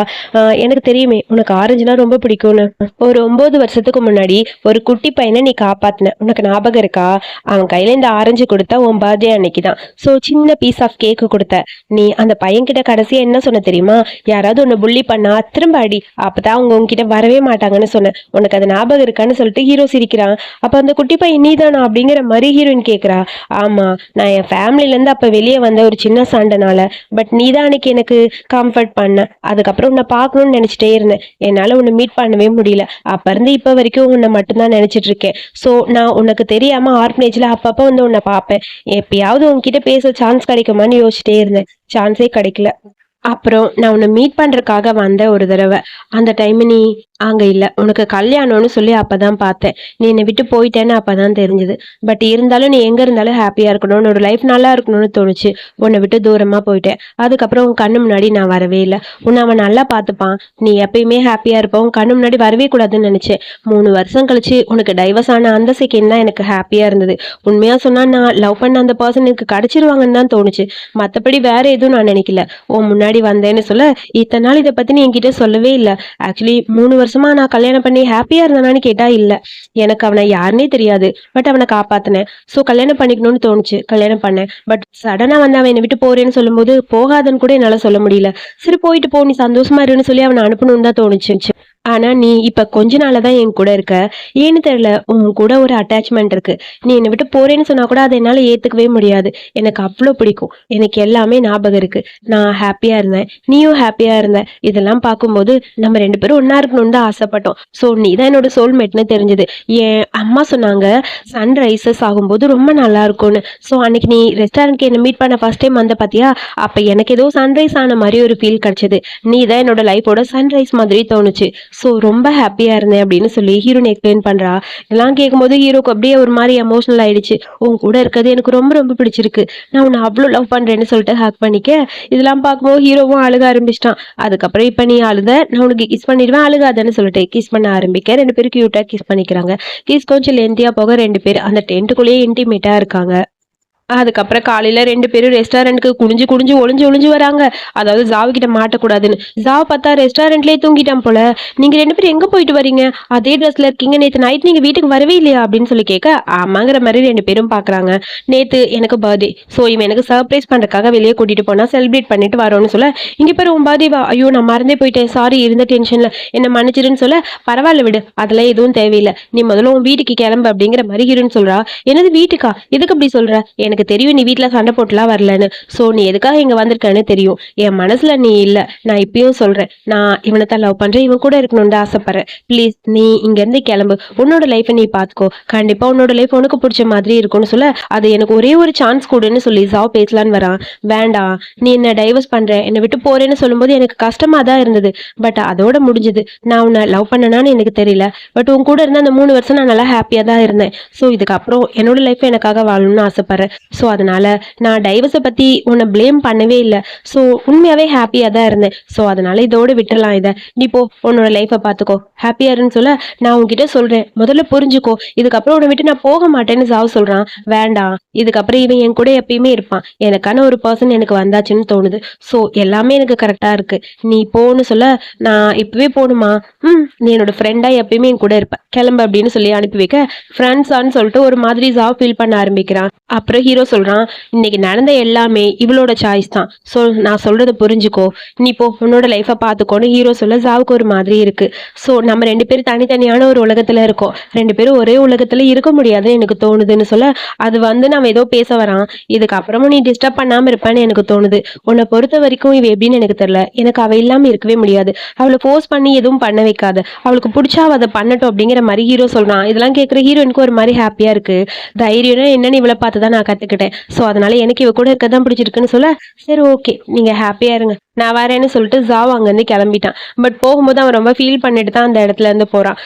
எனக்கு தெரியுமே உனக்கு ஆரஞ்சுனா ரொம்ப பிடிக்கும்னு. ஒரு 9 வருஷத்துக்கு முன்னாடி ஒரு குட்டி பையனை நீ காப்பாத்தின, உனக்கு ஞாபகம் இருக்கா, அவன் கையில இந்த ஆரஞ்சு கொடுத்தா உன் பர்த்டே அன்னைக்குதான். சோ சின்ன பீஸ் ஆஃப் கேக்கு கொடுத்த, நீ அந்த பையன் கிட்ட கடைசியா என்ன சொன்ன தெரியுமா, யாராவது உன்னை புள்ளி பண்ணா திரும்ப அடி, அப்பதான் அவங்க உங்ககிட்ட வரவே மாட்டாங்கன்னு சொன்ன, உனக்கு அது ஞாபகம் இருக்கான்னு சொல்லிட்டு ஹீரோ சிரிக்கிறான். அப்ப அந்த குட்டி பையன் நீதானா அப்படிங்கிற மாதிரி ஹீரோயின் கேக்குறா. ஆமா, நான் என் ஃபேமிலில இருந்து அப்ப வெளியே வந்த ஒரு சின்ன சண்டைனால, பட் நீதான் அன்னைக்கு எனக்கு கம்ஃபர்ட் பண்ண. அதுக்கப்புறம் உன்னை பார்க்கணும்னு நினைச்சிட்டே இருந்தேன், என்னால உன்னை மீட் பண்ணவே முடியல. அப்ப இருந்து இப்ப வரைக்கும் உன்னை மட்டும்தான் நினைச்சிட்டு இருக்கேன். சோ நான் உனக்கு தெரியாம ஆர்ஃபனேஜ்ல அப்பப்ப வந்து உன்னை பார்ப்பேன். எப்பயாவது உன்கிட்ட பேச சான்ஸ் கிடைக்குமான்னு யோசிச்சிட்டே இருந்தேன், சான்ஸே கிடைக்கல. அப்புறம் நான் உன்னை மீட் பண்றதுக்காக வந்த ஒரு தடவை, அந்த டைம் நீ அங்க இல்ல, உனக்கு கல்யாணம்னு சொல்லி அப்பதான் பார்த்தேன். நீ என்னை விட்டு போயிட்டேன்னு அப்பதான் தெரிஞ்சது. பட் இருந்தாலும் நீ எங்க இருந்தாலும் ஹாப்பியா இருக்கணும், உன்னோட லைஃப் நல்லா இருக்கணும்னு தோணுச்சு. உன்னை விட்டு தூரமா போயிட்டேன். அதுக்கப்புறம் உன் கண்ணு முன்னாடி நான் வரவே இல்லை. உன்னை அவன் நல்லா பார்த்துப்பான், நீ எப்பயுமே ஹாப்பியா இருப்ப, உன் கண்ணு முன்னாடி வரவே கூடாதுன்னு நினைச்சேன். 3 வருஷம் கழிச்சு உனக்கு டைவர்ஸ் ஆன அந்த செகண்ட் தான் எனக்கு ஹாப்பியா இருந்தது. உண்மையா சொன்னா நான் லவ் பண்ண அந்த பர்சன் எனக்கு கிடைச்சிருவாங்கன்னு தான் தோணுச்சு. மத்தபடி வேற எதுவும் நான் நினைக்கல. உன் முன்னாடி வந்தேன்னு சொல்ல, இத்தனை நாள் இதை பத்தி நீ என்கிட்ட சொல்லவே இல்லை. ஆக்சுவலி 3 வருஷமா நான் கல்யாணம் பண்ணி ஹாப்பியா இருந்தானான்னு கேட்டா இல்ல, எனக்கு அவனை யாருன்னே தெரியாது. பட் அவனை காப்பாத்தினேன். சோ கல்யாணம் பண்ணிக்கணும்னு தோணுச்சு, கல்யாணம் பண்ணேன். பட் சடனா வந்து அவன் என்னை விட்டு போறேன்னு சொல்லும்போது போகாதன்னு கூட என்னால சொல்ல முடியல. சரி போயிட்டு போ, நீ சந்தோஷமா இருன்னு சொல்லி அவனை அனுப்பணும்னு தான் தோணுச்சு. ஆனா நீ இப்ப கொஞ்ச நாளதான் என் கூட இருக்க, ஏன்னு தெரியல, உன் கூட ஒரு அட்டாச்மெண்ட் இருக்கு. நீ என்னை விட்டு போறேன்னு சொன்னா கூட அதை என்னால ஏத்துக்கவே முடியாது. எனக்கு அவ்வளோ பிடிக்கும், எனக்கு எல்லாமே ஞாபகம் இருக்கு. நான் ஹாப்பியா இருந்தேன், நீயும் ஹாப்பியா இருந்த. இதெல்லாம் பார்க்கும்போது நம்ம 2 பேரும் ஒன்னா இருக்கணும்னு தான் ஆசைப்பட்டோம். ஸோ நீ தான் என்னோட சோல்மேட்னு தெரிஞ்சது. என் அம்மா சொன்னாங்க சன்ரைசஸ் ஆகும்போது ரொம்ப நல்லா இருக்கும்னு. ஸோ அன்னைக்கு நீ ரெஸ்டாரண்ட்க்கு என்ன மீட் பண்ண ஃபர்ஸ்ட் டைம் வந்த பாத்தியா, அப்ப எனக்கு ஏதோ சன்ரைஸ் ஆன மாதிரி ஒரு ஃபீல் கிடைச்சது. நீ தான் என்னோட லைஃபோட சன்ரைஸ் மாதிரி தோணுச்சு. ஸோ ரொம்ப ஹாப்பியா இருந்தேன் அப்படின்னு சொல்லி ஹீரோயின் எக்ஸ்பிளைன் பண்றா. இதெல்லாம் கேட்கும்போது ஹீரோக்கு அப்படியே ஒரு மாதிரி எமோஷனல் ஆயிடுச்சு. உன் கூட இருக்கிறது எனக்கு ரொம்ப ரொம்ப பிடிச்சிருக்கு, நான் உன்னை அவ்வளோ லவ் பண்றேன்னு சொல்லிட்டு ஹக் பண்ணிக்க. இதெல்லாம் பார்க்கும்போது ஹீரோவும் அழுக ஆரம்பிச்சிட்டான். அதுக்கப்புறம் இப்ப நீ அழுத, நான் உனக்கு கிஸ் பண்ணிடுவேன், அழுகாதன்னு சொல்லிட்டு கிஸ் பண்ண ஆரம்பிக்க 2 பேரும் கியூட்டா கிஸ் பண்ணிக்கிறாங்க. கிஸ் கொஞ்சம் லென்த்தியா போக 2 பேர் அந்த டென்ட்டுக்குள்ளேயே இன்டிமேட்டா இருக்காங்க. அதுக்கப்புறம் காலையில 2 பேரும் ரெஸ்டாரண்ட்க்கு குனிஞ்சு குனிஞ்சு ஒளிஞ்சு ஒளிஞ்சு வராங்க. அதாவது ஜாவு கிட்ட மாட்டக்கூடாதுன்னு. ஜாவ் பார்த்தா ரெஸ்டாரண்ட்லயே தூங்கிட்டான் போல. நீங்க 2 பேரும் எங்க போயிட்டு வரீங்க, அதே ட்ரெஸ்ல இருக்கீங்க, நேத்து நைட் நீங்க வீட்டுக்கு வரவே இல்லையா அப்படின்னு சொல்லி கேட்க, ஆமாங்கிற மாதிரி 2 பேரும் பாக்குறாங்க. நேத்து எனக்கு பர்த்டே, சோ இவன் எனக்கு சர்ப்ரைஸ் பண்றதுக்காக வெளியே கூட்டிட்டு போனா செலிப்ரேட் பண்ணிட்டு வரோம்னு சொல்ல, இங்க பேர் உன் பர்த்டேவா, ஐயோ நான் மறந்தே போயிட்டேன், சாரி, இருந்த டென்ஷன்ல என்ன மன்னிச்சிருன்னு சொல்ல, பரவாயில்ல விடு, அதெல்லாம் எதுவும் தேவையில்லை, நீ முதல்ல உன் வீட்டுக்கு கிளம்பு அப்படிங்கிற மாதிரி ஹீரோன்னு சொல்றா. என்னது வீட்டுக்கா, எதுக்கு அப்படி சொல்ற, எனக்கு தெரியும் நீ வீட்டுல சண்டை போட்டுலாம் வரலன்னு. சோ நீ எதுக்காக இங்க வந்திருக்கன்னு தெரியும். என் மனசுல நீ இல்ல, நான் இப்பயும் சொல்றேன், நான் இவனை தான் லவ் பண்றேன், இவன் கூட இருக்கணும்னு ஆசைப்படுறேன். ப்ளீஸ் நீ இங்க இருந்து கிளம்பு, உன்னோட லைஃபை நீ பாத்துக்கோ, கண்டிப்பா உன்னோட லைஃப் உனக்கு பிடிச்ச மாதிரி இருக்கும்னு சொல்ல, அது எனக்கு ஒரே ஒரு சான்ஸ் கொடுன்னு சொல்லி ஜாவ் பேசலான்னு வரான். வேண்டாம், நீ என்ன டைவர்ஸ் பண்ற, என்னை விட்டு போறேன்னு சொல்லும்போது எனக்கு கஷ்டமா தான் இருந்தது. பட் அதோட முடிஞ்சது. நான் உன்னை லவ் பண்ணனான்னு எனக்கு தெரியல. பட் உன் கூட இருந்த அந்த 3 வருஷம் நான் நல்லா ஹாப்பியா தான் இருந்தேன். ஸோ இதுக்கப்புறம் என்னோட லைஃப் எனக்காக வாழணும்னு ஆசைப்படுறேன். ஸோ அதனால நான் டைவர்ஸை பத்தி உன்னை பிளேம் பண்ணவே இல்லை. ஸோ உண்மையாவே ஹாப்பியா தான் இருந்தேன். ஸோ அதனால இதோட விட்டுலாம், இதை நீ போ, உன்னோட லைஃபை பார்த்துக்கோ, ஹாப்பியா இருன்னு சொல்ல, நான் உன்கிட்ட சொல்றேன் முதல்ல புரிஞ்சுக்கோ, இதுக்கப்புறம் உன்னை விட்டு நான் போக மாட்டேன்னு ஜாவ் சொல்றான். வேண்டாம், இதுக்கப்புறம் இவன் என் கூட எப்பயுமே இருப்பான், எனக்கான ஒரு பர்சன் எனக்கு வந்தாச்சுன்னு தோணுது. ஸோ எல்லாமே எனக்கு கரெக்டா இருக்கு, நீ போன்னு சொல்ல, நான் இப்பவே போகணுமா, நீ என்னோட ஃப்ரெண்டா எப்பயுமே என் கூட இருப்ப, கிளம்பு அப்படின்னு சொல்லி அனுப்பி வைக்க, ஃப்ரெண்ட்ஸான்னு சொல்லிட்டு ஒரு மாதிரி ஜாவ் ஃபீல் பண்ண ஆரம்பிக்கிறான். அப்புறம் ஹீரோ ஹீரோ சொல்றான், இன்னைக்கு நடந்த எல்லாமே இவளோட சாய்ஸ் தான். ஸோ நான் சொல்றத புரிஞ்சுக்கோ. நீ போ உன்னோட லைஃபை பார்த்துக்கோன்னு ஹீரோ சொல்ல ஜாவுக்கு ஒரு மாதிரி இருக்கு. ஸோ நம்ம 2 பேரும் தனித்தனியான ஒரு உலகத்துல இருக்கோம். 2 பேரும் ஒரே உலகத்துல இருக்க முடியாதுன்னு எனக்கு தோணுதுன்னு சொல்ல, அது நம்ம ஏதோ பேச வரான். இதுக்கப்புறமும் நீ டிஸ்டர்ப் பண்ணாம இருப்பேன்னு எனக்கு தோணுது. உன்னை பொறுத்த வரைக்கும் இவ எப்படின்னு எனக்கு தெரியல. எனக்கு அவ இல்லாம இருக்கவே முடியாது. அவளை ஃபோர்ஸ் பண்ணி எதுவும் பண்ண வைக்காத. அவளுக்கு பிடிச்சா அவ அதை பண்ணட்டும் அப்படிங்கிற மாதிரி ஹீரோ சொல்றான். இதெல்லாம் கேட்குற ஹீரோயினுக்கு ஒரு மாதிரி ஹாப்பியா இருக்கு. தைரியம்னா என்னன்னு இவளை பார்த்து தான் நான் கத்துக்கிட்டேன். ஸோ அதனால எனக்கு இவ கூட இருக்க தான் பிடிச்சிருக்குன்னு சொல்ல, சரி ஓகே நீங்க ஹாப்பியா இருங்க, நான் வரேன்னு சொல்லிட்டு ஜாவ் அங்கேருந்து கிளம்பிட்டான். பட் போகும்போது அவன் ரொம்ப ஃபீல் பண்ணிட்டு தான் அந்த இடத்துல இருந்து போறான்.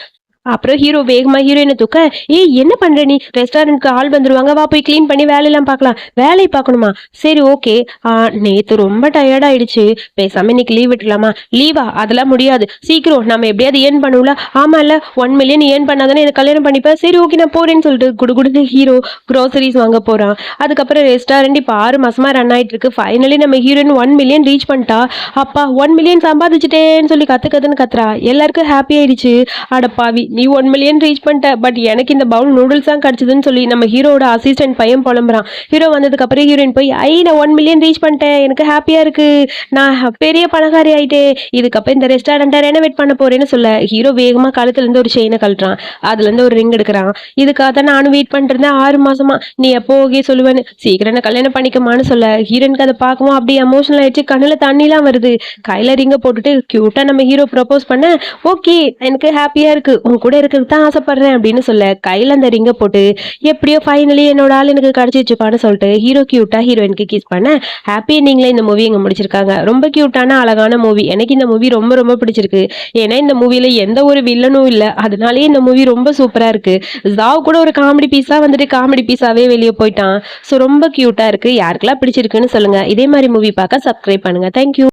அப்புறம் ஹீரோ வேகமா ஹீரோயினை தூக்க, ஏய் என்ன பண்ற நீ? ரெஸ்டாரண்ட்க்கு ஆள் வந்துருவாங்க, வா போய் க்ளீன் பண்ணி வேலையெல்லாம் பார்க்கலாம். வேலை பார்க்கணுமா? சரி ஓகே. நேத்து ரொம்ப டயர்ட் ஆயிடுச்சு, பேசாம இன்னைக்கு லீவ் விட்டுலாமா? லீவா? அதெல்லாம் முடியாது, சீக்கிரம் நம்ம எப்படியாவது ஏர்ன் பண்ணுவோம்ல. ஆமா இல்ல, 1 மில்லியன் ஏர்ன் பண்ணாதானே எனக்கு கல்யாணம் பண்ணிப்பேன். சரி ஓகே நான் போறேன்னு சொல்லிட்டு குடுகுடுன்னு ஹீரோ க்ரோசரிஸ் வாங்க போறான். அதுக்கப்புறம் ரெஸ்டாரண்ட் இப்போ 6 மாசமா ரன் ஆயிட்டு இருக்கு. ஃபைனலி நம்ம ஹீரோயின் 1 மில்லியன் ரீச் பண்ணிட்டா. அப்பா 1 மில்லியன் சம்பாதிச்சுட்டேன்னு சொல்லி கத்துன்னு கத்துறா. எல்லாருக்கும் ஹாப்பி ஆயிடுச்சு. அடப்பாவி, நீ 1 மில்லியன் ரீச் பண்ணிட்ட, பட் எனக்கு இந்த பவுல் நூடுல்ஸ் தான் கிடைச்சதுன்னு சொல்லி நம்ம ஹீரோட அசிஸ்டன்ட் பையன் புலம்புறான். ஹீரோ வந்ததுக்கு அப்புறம் ஹீரோயின் போய், நான் 1 மில்லியன் ரீச் பண்ணிட்டேன், எனக்கு ஹாப்பியா இருக்கு, நான் பெரிய பணக்காரி ஆயிட்டேன், இதுக்கப்புறம் இந்த ரெஸ்டாரண்ட்டை ரெனோவேட் பண்ண போறேன்னு சொல்ல, ஹீரோ வேகமா கழுத்துல இருந்து ஒரு செயினை கழட்டுறான். அதுல இருந்து ஒரு ரிங் எடுக்கிறான். இதுக்காக தான் நானும் வெயிட் பண்ணிட்டு இருந்தேன் 6 மாசமா, நீ எப்போ ஓகே சொல்லுவேன்னு, சீக்கிரம் என்ன கல்யாணம் பண்ணிக்கமான்னு சொல்ல, ஹீரோனுக்கு அதை பார்க்கவும் அப்படியே எமோஷனல் ஆயிடுச்சு. கண்ணுல தண்ணிலாம் வருது. கையில ரிங்க போட்டுட்டு கியூட்டா நம்ம ஹீரோ ப்ரப்போஸ் பண்ண, ஓகே எனக்கு ஹாப்பியா இருக்கு, உன் கூட இருக்கிறது தான் ஆசைப்படுறேன் அப்படின்னு சொல்ல, கையில அந்த ரிங்க போட்டு எப்படியோ ஃபைனலி என்னோட ஆள் எனக்கு கிடைச்சிச்சுப்பான்னு சொல்லிட்டு ஹீரோ கியூட்டா ஹீரோயினுக்கு கிஸ் பண்ண, ஹாப்பி எண்டிங்ல இந்த மூவி இங்க முடிச்சிருக்காங்க. ரொம்ப கியூட்டான அழகான மூவி. எனக்கு இந்த மூவி ரொம்ப ரொம்ப பிடிச்சிருக்கு. ஏன்னா இந்த மூவில எந்த ஒரு வில்லனும் இல்ல, அதனாலேயே இந்த மூவி ரொம்ப சூப்பரா இருக்கு. ஜாவ் கூட ஒரு காமெடி பீஸா வந்துட்டு காமெடி பீஸாவே வெளியே போயிட்டான். ஸோ ரொம்ப கியூட்டா இருக்கு. யாருக்கெல்லாம் பிடிச்சிருக்குன்னு சொல்லுங்க. இதே மாதிரி மூவி பார்க்க சப்ஸ்கிரைப் பண்ணுங்க. தேங்க்யூ.